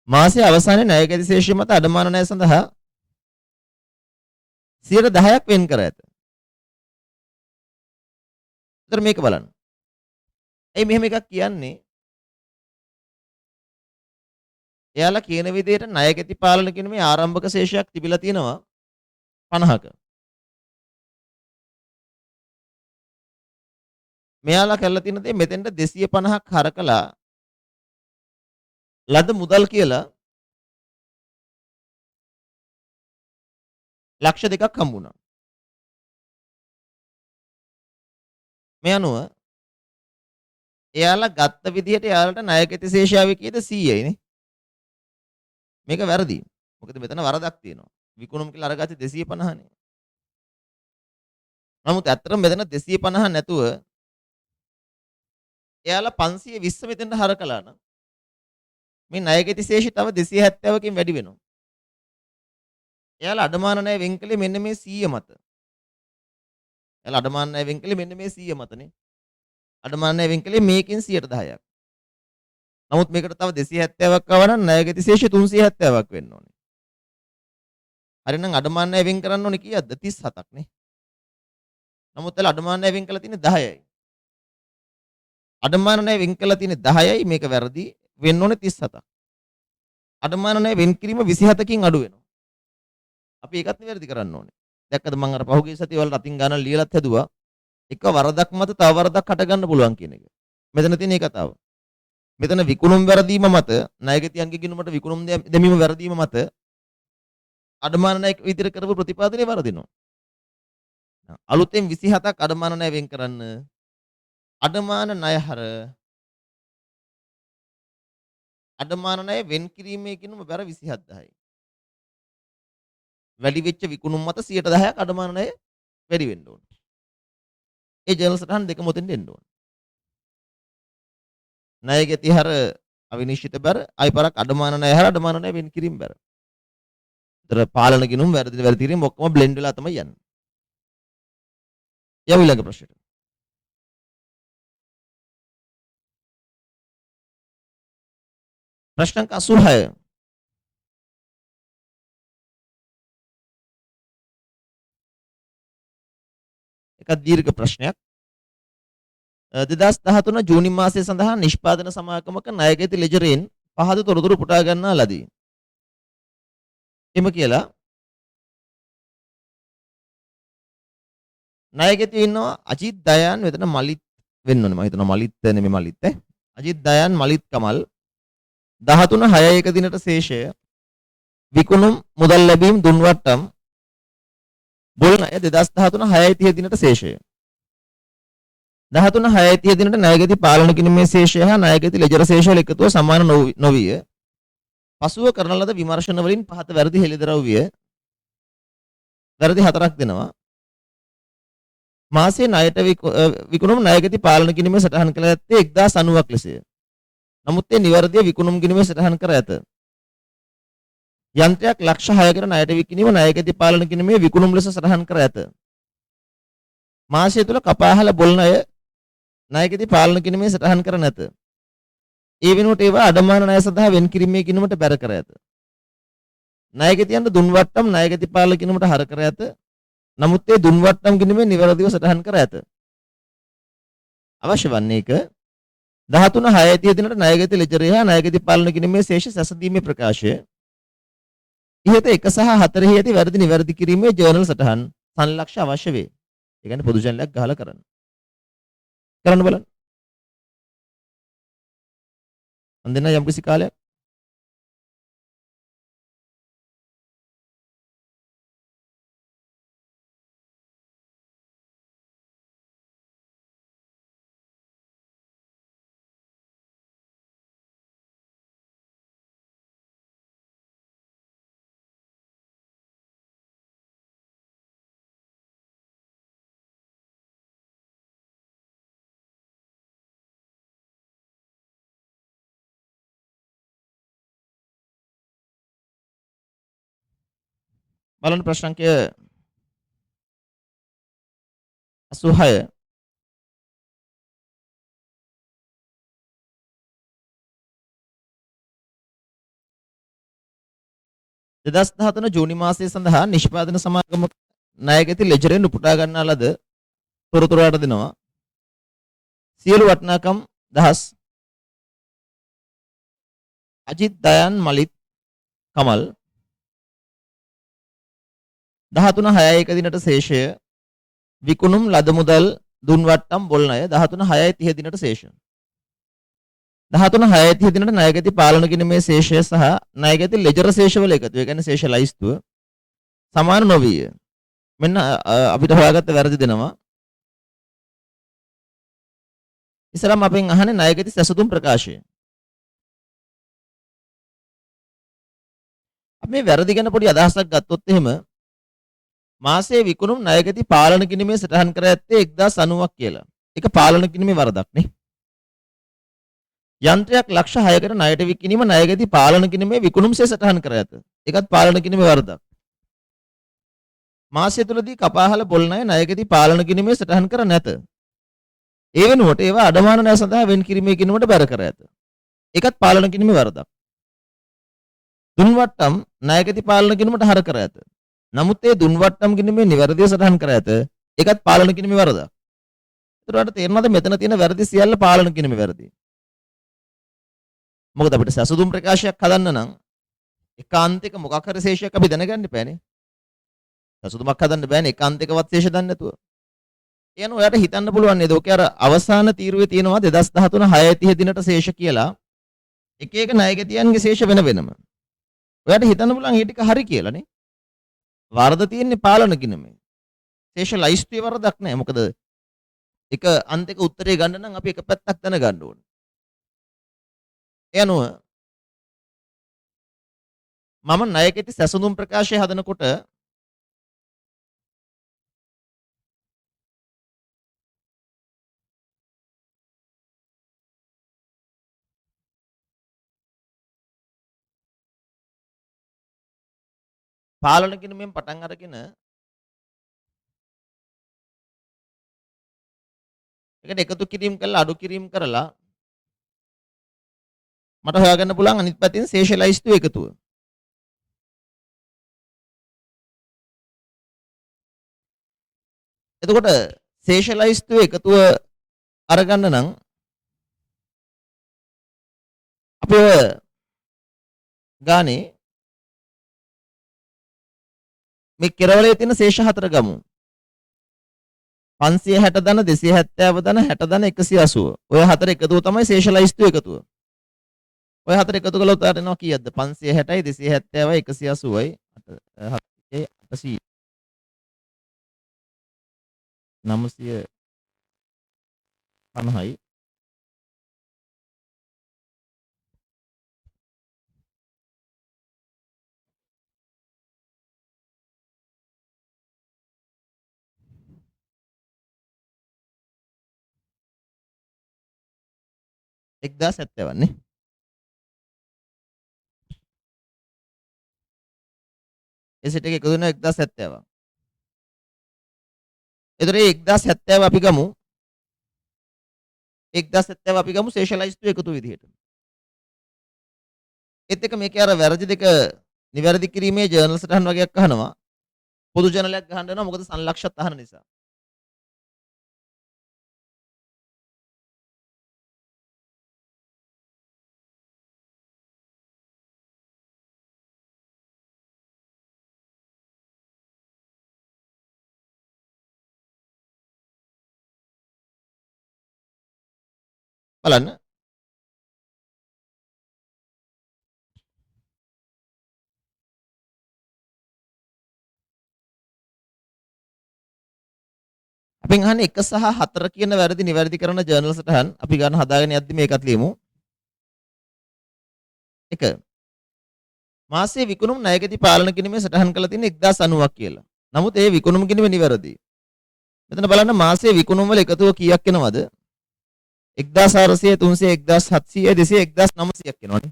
මාසයේ අවසානයේ ණයගැති ශේෂය මත අඩමාන ණය සඳහා 10% වෙන් කර ඇත. ඒතර මේක බලන්න. එයි මෙහෙම එකක් කියන්නේ එයාලා කියන විදිහට ණයගැති පාලන කියන මේ ආරම්භක ශේෂයක් තිබිලා තියෙනවා 50ක. මෙයාලා කරලා තියෙන දේ මෙතෙන්ට 250ක් හරකලා ලද මුදල් කියලා ලක්ෂ 2ක් හම්බුණා. මේ අනුව එයාලා ගත්ත විදිහට එයාලට ණයගැති ශේෂාවේ කීයද 100යි නේ. මේක වැරදි. මොකද මෙතන වරදක් තියෙනවා. විකුණුම් කියලා අරගත්තේ 250නේ. නමුත් ඇත්තටම මෙතන 250 නැතුව එයාලා 520 මෙතෙන්ට හරකලා නම් මේ ණයගැති ශේෂය තව 270කින් වැඩි වෙනවා. එයාලා අඩමාන ණය වෙන් කළේ මෙන්න මේ 100 මත. එයාලා අඩමාන ණය වෙන් කළේ මෙන්න මේ 100 මතනේ. අඩමාන ණය වෙන් කළේ මේකෙන් 10%ක්. නමුත් මේකට තව 270ක් ආව නම් ණයගැති ශේෂය 370ක් වෙන්න ඕනේ. හරිනම් අඩමාන ණය වෙන් කරන්න ඕනේ කීයක්ද? 37ක් නේ. නමුත් එයාලා අඩමාන ණය වෙන් කළා තියෙන්නේ 10යි. අඩමාන ණය වෙන් කළා තියෙන්නේ 10යි මේක වැරදි. වෙන්න ඕනේ 37ක්. අඩමාන ණය වෙන් කිරීම 27කින් අඩු වෙනවා. අපි ඒකත් නිවැරදි කරන්න ඕනේ. දැක්කද මම අර පහුගිය සතිය වල අතින් ගණන් ලියලත් හැදුවා. එක වරදක් මත තව වරදක් හට ගන්න පුළුවන් කියන එක. මෙතන තියෙන ඒ කතාව. මෙතන විකුණුම් වැරදීම මත ණයගැතියන්ගේ ගිණුමට විකුණුම් දැමීම වැරදීම මත අඩමාන ණය විදිහට කරපු ප්‍රතිපාදනය වරදිනවා. අලුතෙන් 27ක් අඩමාන ණය වෙන් කරන්න. අඩමාන ණය හර අඩමාන ණය වෙන් කිරීමේ ගිණුම බැර 27000යි. වැඩි වෙච්ච විකුණුම් මත 10%ක් අඩමාන ණය වැඩි වෙන්න ඕනේ. ඒ ජර්නල් සටහන් දෙක මොතෙන් දෙන්න ඕනේ. ණයගැති හර අවිනිශ්චිත බැර අයිපරක් අඩමාන ණය හර අඩමාන ණය වෙන් කිරීම බැර. ඒතර පාලන ගිණුම් වැරදි කිරීම ඔක්කොම බ්ලෙන්ඩ් වෙලා තමයි යන්නේ. යමු ඊළඟ ප්‍රශ්නෙට. ප්‍රශ්න අංක 86. එක දීර්ඝ ප්‍රශ්නයක්. 2013 ජූනි මාසය සඳහා නිෂ්පාදන සමාගමක ණයගැති ලෙජරෙන් පහත තොරතුරු උපුටා ගන්නා ලදී. එම කියලා ණයගැති ඉන්නවා අජිත් දයාන් මෙතන මලිත් වෙන්න ඕනේ. මම හිතනවා මලිත් නෙමෙයි මලිත් ඈ. අජිත් දයාන් මලිත් කමල් 13/6 දිනට ශේෂය විකුණුම් මුදල් ලැබීම් දුන්වට්ටම් බොල් ණය 2013/6 දිනට ශේෂය 13/6 දිනට ණයගැති පාලන කිරීමේ ශේෂය හා ණයගැති ලෙජර් ශේෂය එකතුව සමාන නොවිය. පසුව කරන ලද විමර්ශන වලින් පහත වැරදි හෙළිදරව් විය. වැරදි 4ක් දෙනවා. මාසයේ ණයට විකුණුම් ණයගැති පාලන කිරීමේ සටහන් කළ ඇත්තේ 1090ක් ලෙසය. නමුත් ඒ නිවැරදිව විකුණුම් කිරීමේ සටහන් කර ඇත. යන්ත්‍රයක් ලක්ෂ 6කට ණයට විකිණීම ණයගැති පාලන කිරීමේ විකුණුම් ලෙස සටහන් කර ඇත. මාසය තුල කපාහල බොල් ණය ණයගැති පාලන කිරීමේ සටහන් කර නැත. ඒ වෙනුවට ඒවා අඩමාන ණය සඳහා වෙන් කිරීමේ කිනුමට බැර කර ඇත. ණයගැතියන්ට දුන්වට්ටම් ණයගැති පාලන කිනුමට හර කර ඇත. නමුත් ඒ දුන්වට්ටම් කිනුමේ නිවැරදිව සටහන් කර ඇත. අවශ්‍ය වන්නේ එක 13/6 දිනට ණයගැති ලෙජරේ හා ණයගැති පාලන කිනුමේ ශේෂ සැසඳීමේ ප්‍රකාශය. ඉහත 1 සහ 4 ඇති වැරදි නිවැරදි කිරීමේ ජර්නල් සටහන් සංලක්ෂ අවශ්‍ය වේ. ඒ කියන්නේ පොදු ජර්නලයක් ගහලා කරන්න. කරන්න බලන්න. මන් දෙන්න යම්කිසි කාලයක්. බලන්න ප්‍රශ්න අංකය 86. 2013 ජූනි මාසය සඳහා නිෂ්පාදන සමාගම ණයගැති ලෙජරෙන් උපුටා ගන්නා ලද තොරතුරු අට දෙනවා. සියලු වටිනාකම් දහස් අජිත් දයන් මලිත් කමල් 13/6 දිනට ශේෂය විකුණුම් ලද මුදල් දුන්වට්ටම් බොල් ණය 13/6 දිනට ශේෂය 13/6 දිනට ණයගැති පාලන කිරීමේ ශේෂය සහ ණයගැති ලෙජර ශේෂවල එකතු. ඒ කියන්නේ ශේෂ ලයිස්තුව සමාන නොවිය. මෙන්න අපිට හොයාගත්ත වැරදි දෙනවා. ඉස්සරහම අපෙන් අහන්නේ ණයගැති සැසඳුම් ප්‍රකාශය. අපි මේ වැරදි ගැන පොඩි අදහසක් ගත්තොත් එහෙම මාසයේ විකුණුම් ණයගැති පාලන කිරීමේ සටහන් කර ඇත්තේ 1090ක් කියලා. ඒක පාලන කිරීමේ වරදක් නේ. යන්ත්‍රයක් ලක්ෂ 6කට ණයට විකිණීම ණයගැති පාලන කිරීමේ විකුණුම්සේ සටහන් කර ඇත. ඒකත් පාලන කිරීමේ වරදක්. මාසය තුලදී කපාහල බොල් ණය ණයගැති පාලන කිරීමේ සටහන් කර නැත. ඒ වෙනුවට ඒවා අඩමාන ණය සඳහා වෙන් කිරීමේ කිනුමට බැර කර ඇත. ඒකත් පාලන කිරීමේ වරදක්. දුන්වට්ටම් ණයගැති පාලන කිනුමට හර කර ඇත. නමුත් ඒ දුන්වට්ටම් කිනුමේ නිවැරදිව සටහන් කර ඇත. ඒකත් පාලන කිරීමේ වරදක්. ඒතරට තේරෙනවද මෙතන තියෙන වැරදි සියල්ල පාලන කිරීමේ වැරදි. මොකද අපිට සැසඳුම් ප්‍රකාශයක් හදන්න නම් ඒකාන්තික මොකක් හරි ශේෂයක් අපි දැනගන්න බෑනේ. සැසඳුමක් හදන්න බෑනේ ඒකාන්තිකවත් ශේෂ දන්නේ නැතුව. එයන ඔයාලට හිතන්න පුළුවන් නේද? ඔකේ අර අවසාන තීරුවේ තියෙනවා 2013 6:30 දිනට ශේෂ කියලා. එක එක ණයගැතියන්ගේ ශේෂ වෙන වෙනම. ඔයාලට හිතන්න පුළුවන් මේ ටික හරි කියලානේ. වරද තියෙන්නේ පාලන කිනුමේ. ශේෂ ලයිස්තුවේ වරදක් නැහැ. මොකද එක අන්තික උත්තරේ ගන්න නම් අපි එක පැත්තක් දැනගන්න ඕනේ. එනෝ මම ණයගැති සැසඳුම් ප්‍රකාශය හදනකොට පාලන කිනුමෙන් පටන් අරගෙන ඒකට එකතු කිරීම කරලා අඩු කිරීම කරලා මට හොයාගන්න පුළුවන් අනිත් පැත්තෙන් ශේෂ ලයිස්තුව එකතුව. එතකොට ශේෂ ලයිස්තුව එකතුව අරගන්න නම් අපි ගානේ මේ කෙරවලේ තියෙන ශේෂ හතර ගමු. 560 ධන 270 ධන 60 ධන 180. ඔය හතර එකතුව තමයි ශේෂ ලයිස්තුව එකතුව. ඔය හතර එකතු කළොත් ඔයාලට එනවා කීයක්ද? 560යි 270යි 180යි 800 950යි එක්දාස් 70 නේ. ඒ සෙට් එක එකතු වෙනවා 1070. එතකොට මේ 1070 අපි ගමු 1070 අපි ගමු ශේෂ ලයිස්තුව එකතු විදිහට. ඒත් එක මේකේ අර වැරදි දෙක නිවැරදි කිරීමේ ජර්නල් සටහන් වගේක් අහනවා. පොදු ජර්නලයක් ගහන්න වෙනවා මොකද සංලක්ෂත් අහන නිසා. බලන්න. අපෙන් අහන්නේ 1 සහ 4 කියන වැරදි නිවැරදි කරන ජර්නල් සටහන් අපි ගන්න හදාගෙන යද්දි මේකත් ලියමු. 1. මාසයේ විකුණුම් ණයගැති පාලන කිරීමේ සටහන් කරලා තියෙන්නේ 1090ක් කියලා. නමුත් ඒ විකුණුම් කිරීම නිවැරදි. මෙතන බලන්න මාසයේ විකුණුම් වල එකතුව කීයක් එනවද? 1400 300 1700 200 1900ක් එනවනේ.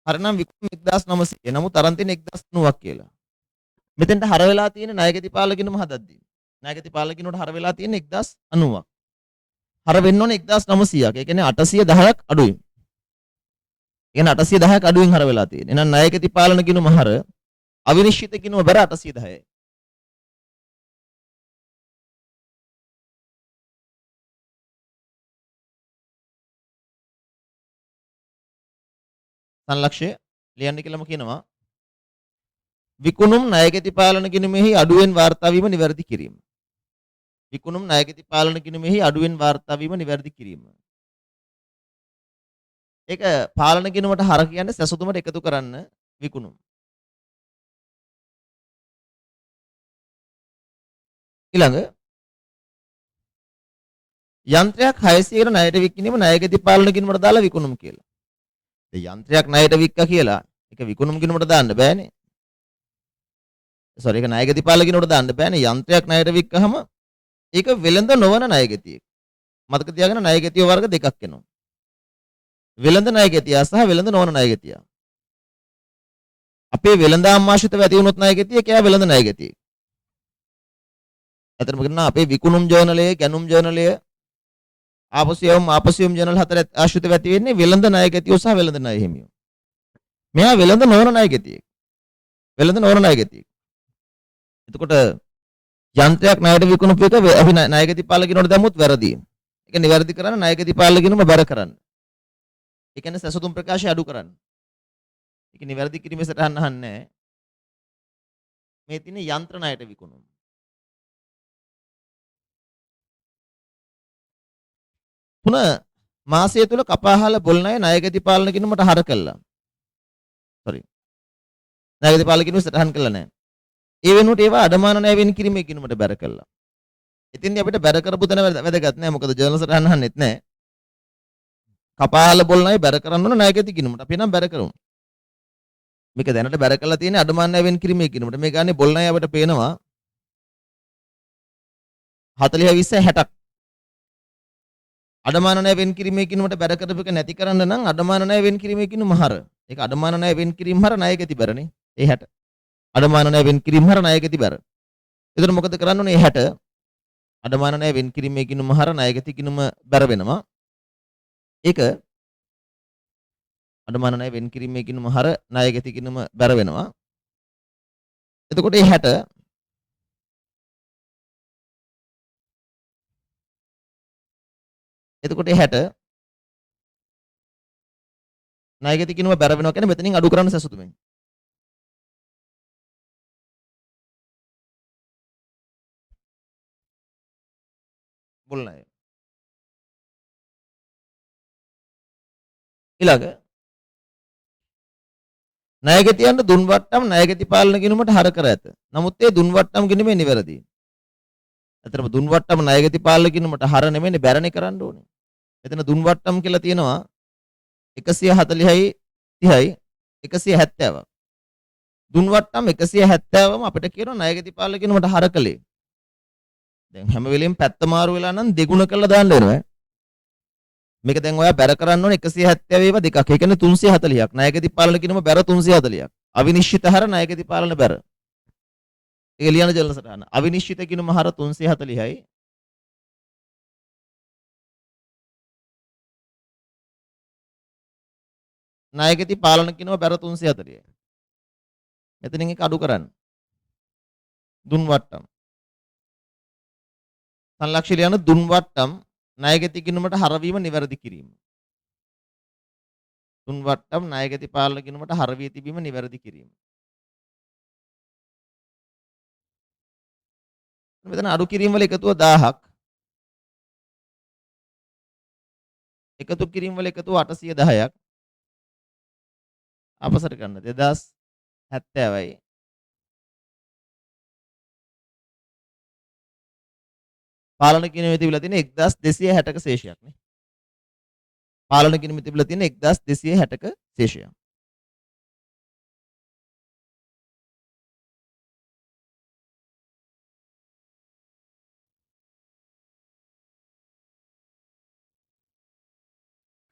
හරිනම් විකුණුම් 1900. නමුත් අරන් තියෙන්නේ 1090ක් කියලා. මෙතෙන්ට හර වෙලා තියෙන ණයගැති පාලන කිරීම හදද්දී. ණයගැති පාලන කිරීමට හර වෙලා තියෙන්නේ 1090ක්. හර වෙන්න ඕනේ 1900ක්. ඒ කියන්නේ 810ක් අඩුයි. එන 810ක් අඩුවෙන් හර වෙලා තියෙන්නේ. එහෙනම් ණයගැති පාලන කිනුම හර අවිනිශ්චිත කිනුම බර 810යි. සංලක්ෂය ලියන්න කියලාම කියනවා. විකුණුම් ණයගැති පාලන කිනුමෙහි අඩුවෙන් වාර්තා වීම නිවැරදි කිරීම. විකුණුම් ණයගැති පාලන කිනුමෙහි අඩුවෙන් වාර්තා වීම නිවැරදි කිරීම. ඒක පාලන කිනුමට හර කියන්නේ සැසුතුමට එකතු කරන්න විකුණුම්. ඊළඟ යන්ත්‍රයක් 600කට ණයට විකිණීම ණයගැති පාලන කිනුමට දාලා විකුණුම් කියලා. යන්ත්‍රයක් ණයට වික්කා කියලා ඒක විකුණුම් කිනුමට දාන්න බෑනේ. සෝරි ඒක ණයගැති පාලන කිනුමට දාන්න බෑනේ. යන්ත්‍රයක් ණයට වික්කහම ඒක වෙළඳ නොවන ණයගැතිය. මතක තියාගන්න ණයගැතිය වර්ග දෙකක් එනවා. වෙළඳ ණයගැතිය සහ වෙළඳ නොවන ණයගැතිය. අපේ වෙළඳාම් ආශ්‍රිතව ඇති වුණොත් ණයගැතිය කෑ වෙළඳ ණයගැතිය. අතරම කියනවා අපේ විකුණුම් ජර්නලය, ගැනුම් ජර්නලය, ආපසුයම් ජර්නල් හතර ආශ්‍රිතව ඇති වෙන්නේ වෙළඳ ණයගැතිය සහ වෙළඳ ණය හිමියෝ. මෙයා වෙළඳ නොවන ණයගැතිය. වෙළඳ නොවන ණයගැතිය. එතකොට යන්ත්‍රයක් ණයට විකුණුපු එක අපි ණයගැති පාලක කිනෝට දැම්මොත් වැරදි. ඒක නිවැරදි කරන්න ණයගැති පාලක කිනුම බැර කරන්න. ඒ කියන්නේ සසතුම් ප්‍රකාශය අඩු කරන්න. ඒක නිවැරදි කිරීමේ සටහන් අහන්නේ මේ තියෙන යන්ත්‍ර ණයට විකුණුම්. තුන මාසය තුල කපාහල බොල් ණය ණයගැති පාලන කිනුමට හර කළා. සෝරි. ණයගැති පාලන කිනුම සටහන් කළා නැහැ. ඒ වෙනුවට ඒවා අඩමාන ණය වෙන් කිරීමේ කිනුමට බැර කළා. ඉතින් අපිට බැර කරපු තැන වැදගත් නෑ මොකද ජර්නල් සටහන් අහන්නෙත් නෑ. කපාල බොල් ණය බැර කරන්න ඕන ණයගැති කිනුමට. අපි නම් බැර කරමු. මේක දැනට බැර කරලා තියෙන්නේ අඩමාන ණය වෙන් කිරීමේ කිනුමට. මේ ගන්නේ බොල් ණය අපිට පේනවා 40 20 60ක්. අඩමාන ණය වෙන් කිරීමේ කිනුමට බැර කරපු එක නැති කරන්න නම් අඩමාන ණය වෙන් කිරීමේ කිනුම හර. ඒක අඩමාන ණය වෙන් කිරීම හර ණයගැති බැරනේ. ඒ 60. අඩමාන ණය වෙන් කිරීම හර ණයගැති බැර. එතකොට මොකද කරන්න ඕනේ 60 අඩමාන ණය වෙන් කිරීමේ කිනුම හර ණයගැති කිනුම බැර වෙනවා. ඒක අඩමාන ණය වෙන් කිරීමේ කිනුම හර ණයගැති කිනුම බැර වෙනවා. එතකොට මේ 60 එතකොට මේ 60 ණයගැති කිනුම බැර වෙනවා කියන්නේ මෙතනින් අඩු කරන්න සැසුතුමෙන්. බොල් ණය. ඊළඟ ණයගැතියන්ට දුන් වට්ටම් ණයගැති පාලන ගිණුමට හර කර ඇත. නමුත් ඒ දුන් වට්ටම් ගිණුමේ නිවැරදි. අතරම දුන් වට්ටම් ණයගැති පාලන ගිණුමට හර නෙමෙයි බැරනේ කරන්න ඕනේ. එතන දුන් වට්ටම් කියලා තියෙනවා 140යි 30යි 170ක්. දුන් වට්ටම් 170ම අපිට කියනවා ණයගැති පාලන ගිණුමට හර කළේ. දැන් හැම වෙලෙම පැත්ත මාරු වෙලා නම් දෙගුණ කරලා දාන්න වෙනවා. මේක දැන් ඔයා බැර කරන්න ඕනේ 170 ඒවා දෙකක්. ඒ කියන්නේ 340ක්. ණයගැති පාලන කිනුම බැර 340ක්. අවිනිශ්චිත හර ණයගැති පාලන බැර. ඒක ලියන ජර්නල් සටහන. අවිනිශ්චිත කිනුම හර 340යි. ණයගැති පාලන කිනුම බැර 340යි. මෙතනින් එක අඩු කරන්න. දුන් වට්ටම්. සංලක්ෂණ යන දුන් වට්ටම් ණයගැති ගිණුමට හරවීම නිවැරදි කිරීම. දුන් වට්ටම් ණයගැති පාලන ගිණුමට හරවී තිබීම නිවැරදි කිරීම. මෙතන අඩු කිරීම වල එකතුව 1000ක්. එකතු කිරීම වල එකතුව 810ක්. අපසර ගන්න 2070යි. පාලන ගිණුමේ තිබිලා තියෙන 1260ක ශේෂයක් නේ. පාලන ගිණුමේ තිබිලා තියෙන 1260ක ශේෂයක්.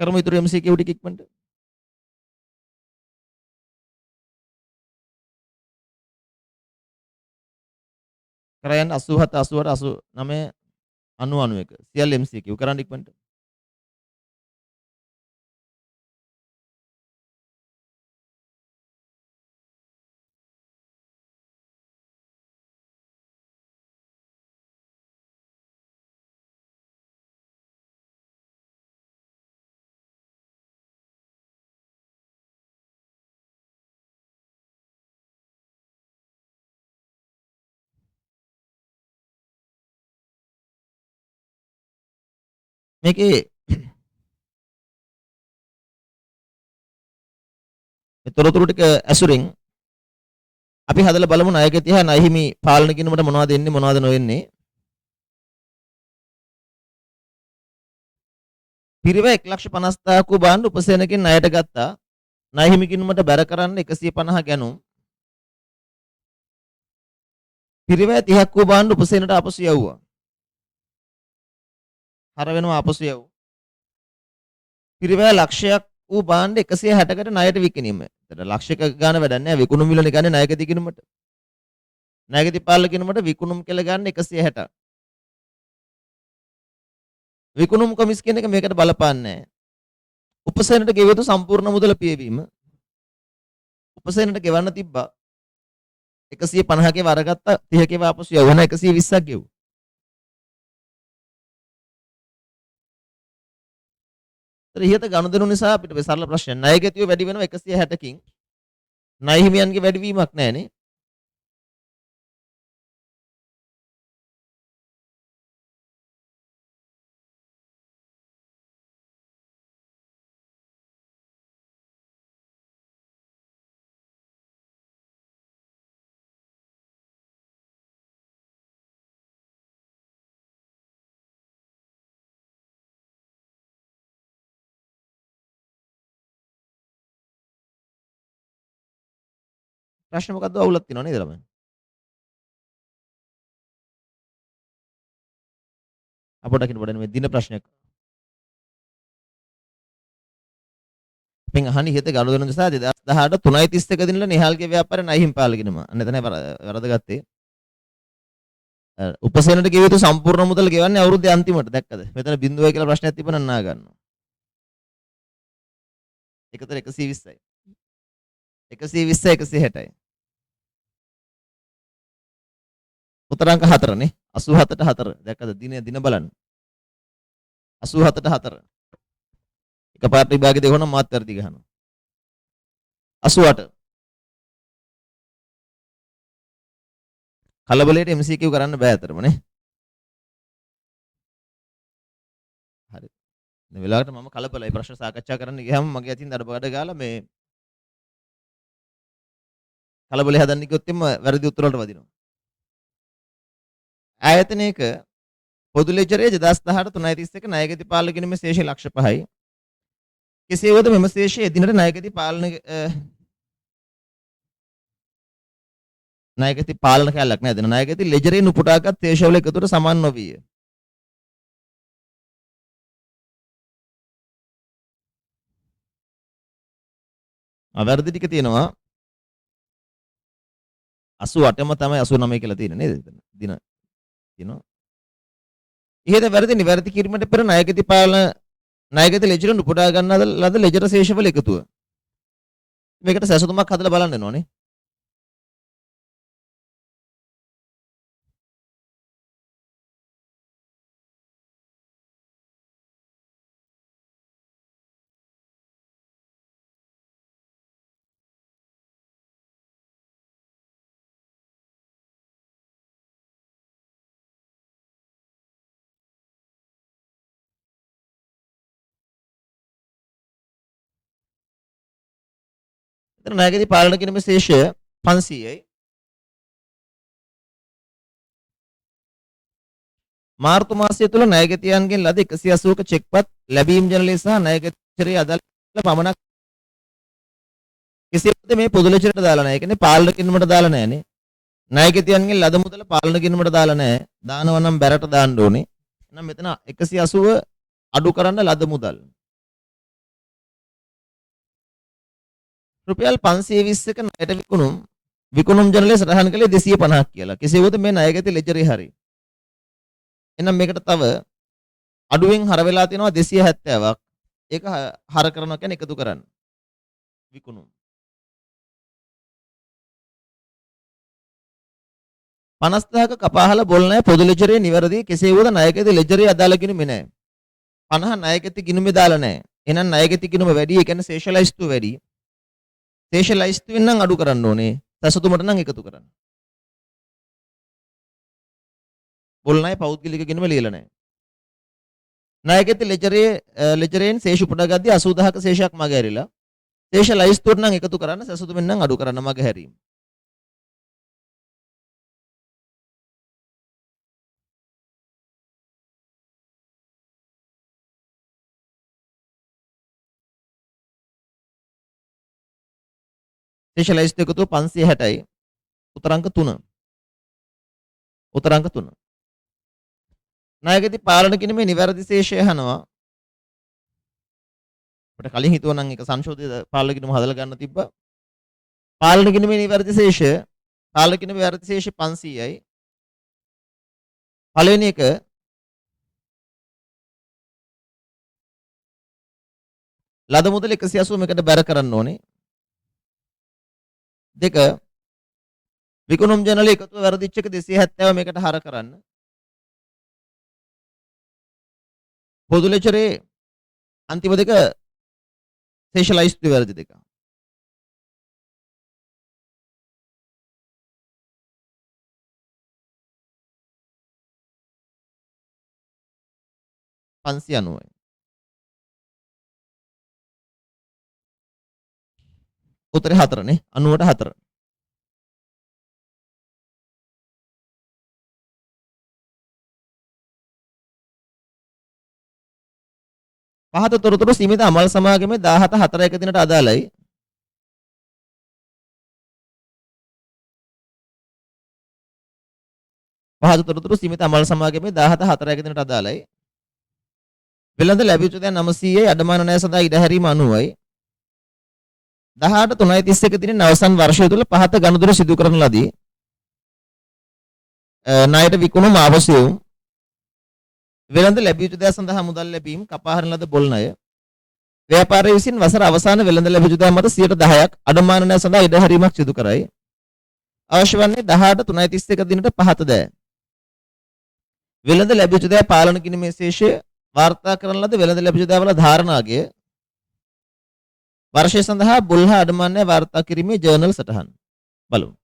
කරමු ඊටු MCQ ටික ඉක්මනට. කරයන් 87 88 89 90 91 සියල්ල MCQ කරන්න ඉක්මනට. මේකේ මේ තොරතුරු ටික ඇසුරින් අපි හදලා බලමු ණයගැති හා ණයහිමි පාලන ගිණුමට මොනවද එන්නේ මොනවද නොඑන්නේ. පිරිවැය 1,50,000ක බාණ්ඩ උපසේනකින් ණයට ගත්තා. ණයහිමි ගිණුමට බැර කරන්න 150 ගැනුම්. පිරිවැය 30ක් වූ බාණ්ඩ උපසේනට ආපසු යවුවා. හර වෙනවා ආපසු යවු. පිරිවැය ලක්ෂයක් වූ බාණ්ඩ 160කට ණයට විකිණීම. එතන ලක්ෂයක ගාන වැඩක් නැහැ. විකුණුම් මිලනේ ගන්නේ ණයගැති ගිණුමට. ණයගැති පාලන ගිණුමට විකුණුම් කෙල ගන්න 160. විකුණුම් කොමිස් කියන එක මේකට බලපාන්නේ නැහැ. උපසේනට ගෙවිය යුතු සම්පූර්ණ මුදල පියවීම. උපසේනට ගෙවන්න තිබ්බා 150කේ වරගත්තා 30කේ වාපසු යවන 120ක් ගෙවු. ඉහත ගනුදෙනු නිසා අපිට මේ සරල ප්‍රශ්නයක් ණයගැතිව වැඩි වෙනවා 160කින් ණයහිමියන්ගේ වැඩිවීමක් නැහැනේ. ප්‍රශ්න මොකද්ද අවුලක් තියෙනව නේද ළමයි? අපොට දකින්න පොඩ්ඩක් මේ දින ප්‍රශ්නයක්. අපෙන් අහන්නේ ඉහත ගනුදෙනු නිසා 2018 3:31 දිනවල නිහාල්ගේ ව්‍යාපාරය ණයහිමි පාලගෙනම. අන්න එතනයි වරදගත්තේ. උපසේනට ගෙවිය යුතු සම්පූර්ණ මුදල ගෙවන්නේ අවුරුද්දේ අන්තිමට දැක්කද? මෙතන බිඳුවයි කියලා ප්‍රශ්නයක් තිබුණා නා ගන්නවා. එකතර 120යි. 120 160යි. උතරංක 4 නේ 87ට 4 දැක්කද දින බලන්න 87ට 4 එකපාරට විභාගෙ දෙක වුණා මාත් වැඩි ගහනවා 88 කලබලයට MCQ කරන්න බෑ අතරම නේ හරි මේ වෙලාවට මම කලබලයි ප්‍රශ්න සාකච්ඡා කරන්න ගියාම මගේ අතින් දඩබඩ ගාලා මේ කලබලේ හදන්න කිව්වොත් එම්ම වැරදි උත්තර වලට වදිනවා ආයතනයක පොදු ලෙජරයේ 2018 331 ණයගැති පාලන ගිණුමේ ශේෂය ලක්ෂ 5යි. කෙසේ වුවද මෙම ශේෂය එදිනට ණයගැති පාලන කැලක් නේද? ණයගැති ලෙජරේ නුපුටාගත් ශේෂවල එකතුට සමාන නොවිය. අවැරදි ටික තියෙනවා 88ම තමයි 89 කියලා තියෙන්නේ නේද? දින තියෙනවා. ඉහත වැරදි නිවැරදි කිරීමට පෙර ණයගැති ලෙජරෙන් උපුටා ගන්නා ලද ලෙජර ශේෂවල එකතුව. මේකට සැසඳුමක් හදලා බලන්න ඕනේ. එතන ණයගැති පාලන කිරීමේ ශේෂය 500යි. මාර්තු මාසය තුළ ණයගැතියන්ගෙන් ලද 180ක චෙක්පත් ලැබීම් ජනලය සහ ණයගැතිචරයේ අදාළ පමණක් කිසිවෙකුට මේ පොදු ලෙජරට දාලා නැහැ. ඒ කියන්නේ පාලන කිරීමට දාලා නැහැනේ. ණයගැතියන්ගෙන් ලද මුදල පාලන කිරීමට දාලා නැහැ. දානවා නම් බැරට දාන්න ඕනේ. එහෙනම් මෙතන 180 අඩු කරන්න ලද මුදල්. රුපියල් 520ක ණයට විකුණුම් ජනලය සටහන් කළේ 250ක් කියලා. කෙසේවද මේ ණයගැති ලෙජරේ හරි. එහෙනම් මේකට තව අඩුවෙන් හර වෙලා තියෙනවා 270ක්. ඒක හර කරනවා කියන්නේ එකතු කරන්න. විකුණුම් 50,000ක කපාහල බොල් ණය පොදු ලෙජරේ නිවැරදි. කෙසේ වුවද ණයගැති ලෙජරේ අදාළ ගිණුමේ නැහැ. 50 ණයගැති ගිණුමේ දාලා නැහැ. එහෙනම් ණයගැති ගිණුම වැඩි. ඒ කියන්නේ සේෂලයිස්තු වැඩි. සේෂලයිස්තුවෙන් නම් අඩු කරන්න ඕනේ. සැසතුමට නම් එකතු කරන්න. බොල් ණය පෞද්ගලික ගිණුම ලියලා නැහැ. ණයගැති ලෙජරයෙන් ශේෂ උපුටාගද්දී 80000ක ශේෂයක් මග ඇරිලා. සේෂලයිස්තුවට නම් එකතු කරන්න. සැසතුමෙන් නම් අඩු කරන්න මග හැරීම. ස්පෙෂලයිස්ට් එකතු 560යි. උතරංක 3. උතරංක 3. ණයගැති පාලන කිරීමේ නිවැරදි ශේෂය අහනවා. අපිට කලින් හිතුවා නම් ඒක සංශෝධිත පාලන කිරීම හදලා ගන්න තිබ්බා. පාලන කිරීමේ නිවැරදි ශේෂය පාලන කිරීමේ නිවැරදි ශේෂය 500යි. පළවෙනි එක ලද මුදල 180 මේකට බැර කරන්න ඕනේ. දෙක විකුණුම් ජනල එකතුව වැරදිච්ච එක 270 මේකට හර කරන්න. පොදු ලෙජරේ අන්තිම දෙක ස්පෙෂලයිස්ඩ් වැරදි දෙක. පන්සිය අනුවයි. උත්තරේ 4 නේ 90ට 4. පහත තොරතුරු සීමිත අමල් සමාගමේ 17 4 දිනට අදාළයි. පහත තොරතුරු සීමිත අමල් සමාගමේ 17 4 දිනට අදාළයි. වෙළඳ ලැබිච්ච දෑ 900යි අඩමාන ණය සඳහා ඉඩ හැරීම 90යි. 18 331 දිනෙන් අවසන් වර්ෂය තුල පහත ගනුදෙනු සිදු කරන ලදී. ණයට විකුණුම් ආවසයුම් වෙළඳ ලැබිච්ච දෑ සඳහා මුදල් ලැබීම කපා හරින ලද බොල් ණය ව්‍යාපාරය විසින් වසර අවසාන වෙළඳ ලැබිච්ච දෑ මත 10%ක් අඩමාන ණය සඳහා ඉඩ හැරීමක් සිදු කරයි. අවශ්‍ය වන්නේ 18 331 දිනට පහත දෑ. වෙළඳ ලැබිච්ච දෑ පාලන කිරීමේ ශේෂය වාර්තා කරන ලද වෙළඳ ලැබිච්ච දෑ වල ධාරණාගය වර්ෂය සඳහා බුල් හා අඩමාන ණය වාර්තා කිරීමේ ජර්නල් සටහන් බලමු.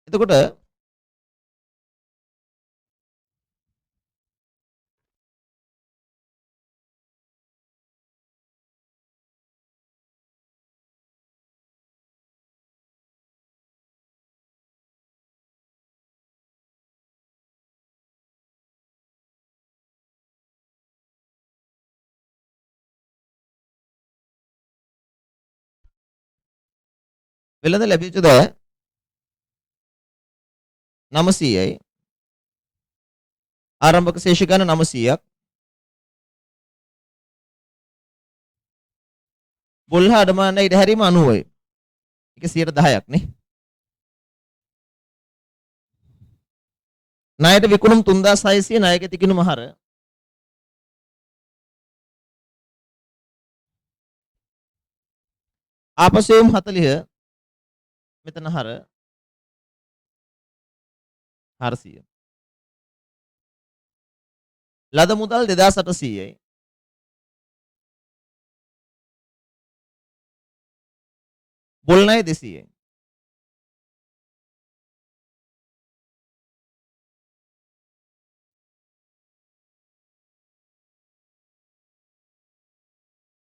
එතකොට වෙළඳ ලැබිච්ච දෑ 900යි ආරම්භක ශේෂ ගන්න 900ක් බුල් හා අඩමාන ණය ඉඩ හැරීම 90යි. ඒක 10%ක් නේ. ණයට විකුණුම් 3600 ණයගැති ගිණුම හර ආපසුම් 40 මෙතන හර 400 ලද මුදල් 2800යි. බොල් ණය 200යි.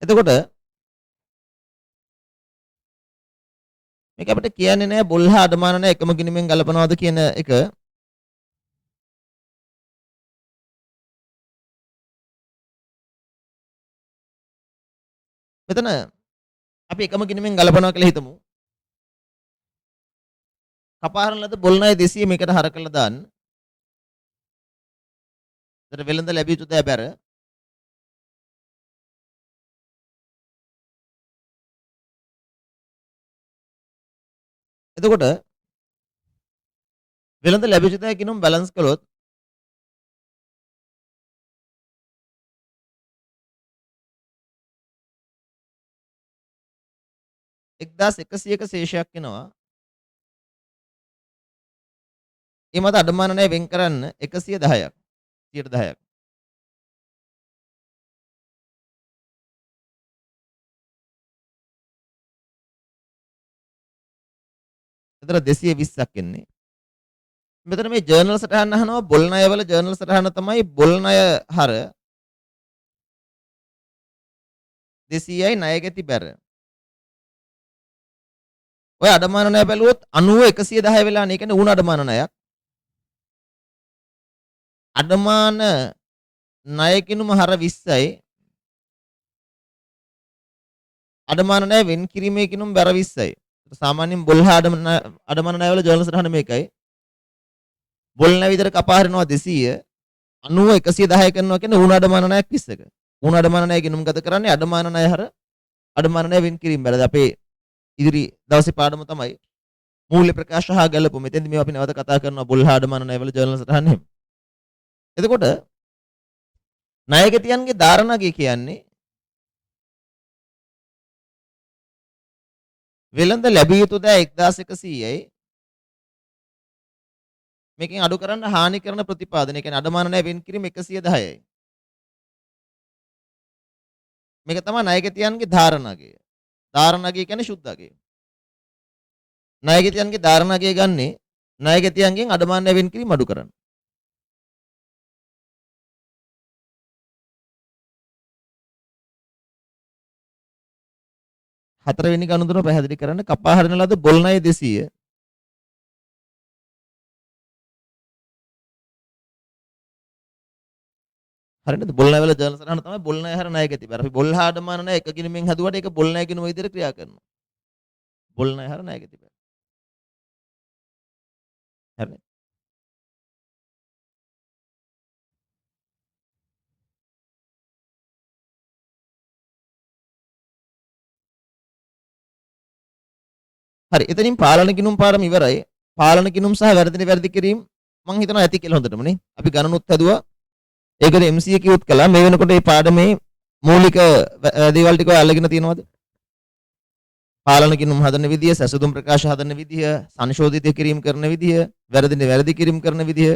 එතකොට මේක අපිට කියන්නේ නෑ බොල් හා අඩමාන නෑ එකම ගිණුමෙන් ගලපනවාද කියන එක. මෙතන අපි එකම ගිණුමෙන් ගලපනවා කියලා හිතමු. කපාහරන ලද බොල් ණය 200 මේකට හර කළා දාන්න. එතන වෙළඳ ලැබිය යුතු දෑ බැර. එතකොට වෙළඳ ලැබිය යුතු දෑ ගිණුම් බැලන්ස් කළොත් 1100ක ශේෂයක් එනවා. ඒ මත අඩමාන ණය වෙන් කරන්න 110ක් 10%ක්. එතන 220ක් එන්නේ. මෙතන මේ ජර්නල් සටහන අහනවා බොල් ණය වල ජර්නල් සටහන තමයි බොල් ණය හර 200යි ණය ගැති බැර. ඔය අඩමාන ණය බැලුවොත් 90 110 වෙලා නේ. කියන්නේ ඌණ අඩමාන ණයක්. අඩමාන ණය කිනුම හර 20යි අඩමාන ණය වෙන් කිරීමේ කිනුම බැර 20යි. සාමාන්‍යයෙන් බොල් හා අඩමාන ණය වල ජර්නල් සටහන මේකයි. බොල් ණය විතර කපා හරිනවා 200 90 110 කරනවා කියන්නේ ඌණ අඩමාන ණයක් 20ක. ඌණ අඩමාන ණය කිනුම ගත කරන්නේ අඩමාන ණය හර අඩමාන ණය වෙන් කිරීම බැලද අපේ ඉදිරි දවසේ පාඩම තමයි මූල්‍ය ප්‍රකාශ හා ගැලපු. මෙතෙන්දි මේවා අපි නැවත කතා කරනවා බොල් හා අඩමාන ණය වල ජර්නල් සටහන් එහෙම. එතකොට ණයගැතියන්ගේ ධාරණගය කියන්නේ වෙළඳ ලැබිය යුතු දෑ 1100යි මේකෙන් අඩු කරන්න හානි කරන ප්‍රතිපාදනය කියන්නේ අඩමාන ණය වෙන් කිරීම 110යි. මේක තමයි ණයගැතියන්ගේ ධාරණගය. ධාරණගය කියන්නේ සුද්ධගය. ණයගැතියන්ගේ ධාරණගය ගන්නේ ණයගැතියන්ගෙන් අඩමාන ණය වෙන් කිරීම අඩු කරන්න. හතරවෙනි ගනුදෙනුව පැහැදිලි කරන්න කපා හරින ලද බොල් ණය 200 හරිනේද? බොල් ණය වල ජර්නල් සටහන තමයි බොල් ණය හර ණය ගැති බැර. අපි බොල් හා අඩමාන ණය එක ගිණුමෙන් හදුවට ඒක බොල් ණය ගිණුම විදිහට ක්‍රියා කරනවා. බොල් ණය හර ණය ගැති බැර. හරිනේ. හරි. එතනින් පාලන ගිණුම් පාඩම ඉවරයි. පාලන ගිණුම් සහ වැරදි කිරීම මම හිතනවා ඇති කියලා හොඳටම නේ. අපි ගණනුත් හදුවා. ඒකද MCQ උත් කළා. මේ වෙනකොට මේ පාඩමේ මූලික දේවල් ටික ඔය අල්ලගෙන තියෙනවද? පාලන ගිණුම් හදන විදිය, සැසඳුම් ප්‍රකාශ හදන විදිය, සංශෝධිත කිරීම කරන විදිය, වැරදි කිරීම කරන විදිය.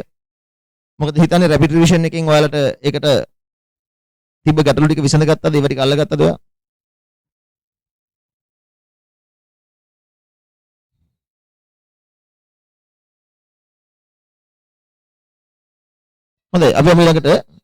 මොකද හිතන්නේ රැපිඩ් රිවිෂන් එකෙන් ඔයාලට ඒකට තිබ්බ ගැටලු ටික විසඳගත්තද? ඒව ටික අල්ලගත්තද ඔයා? හොඳයි අපි ඊළඟට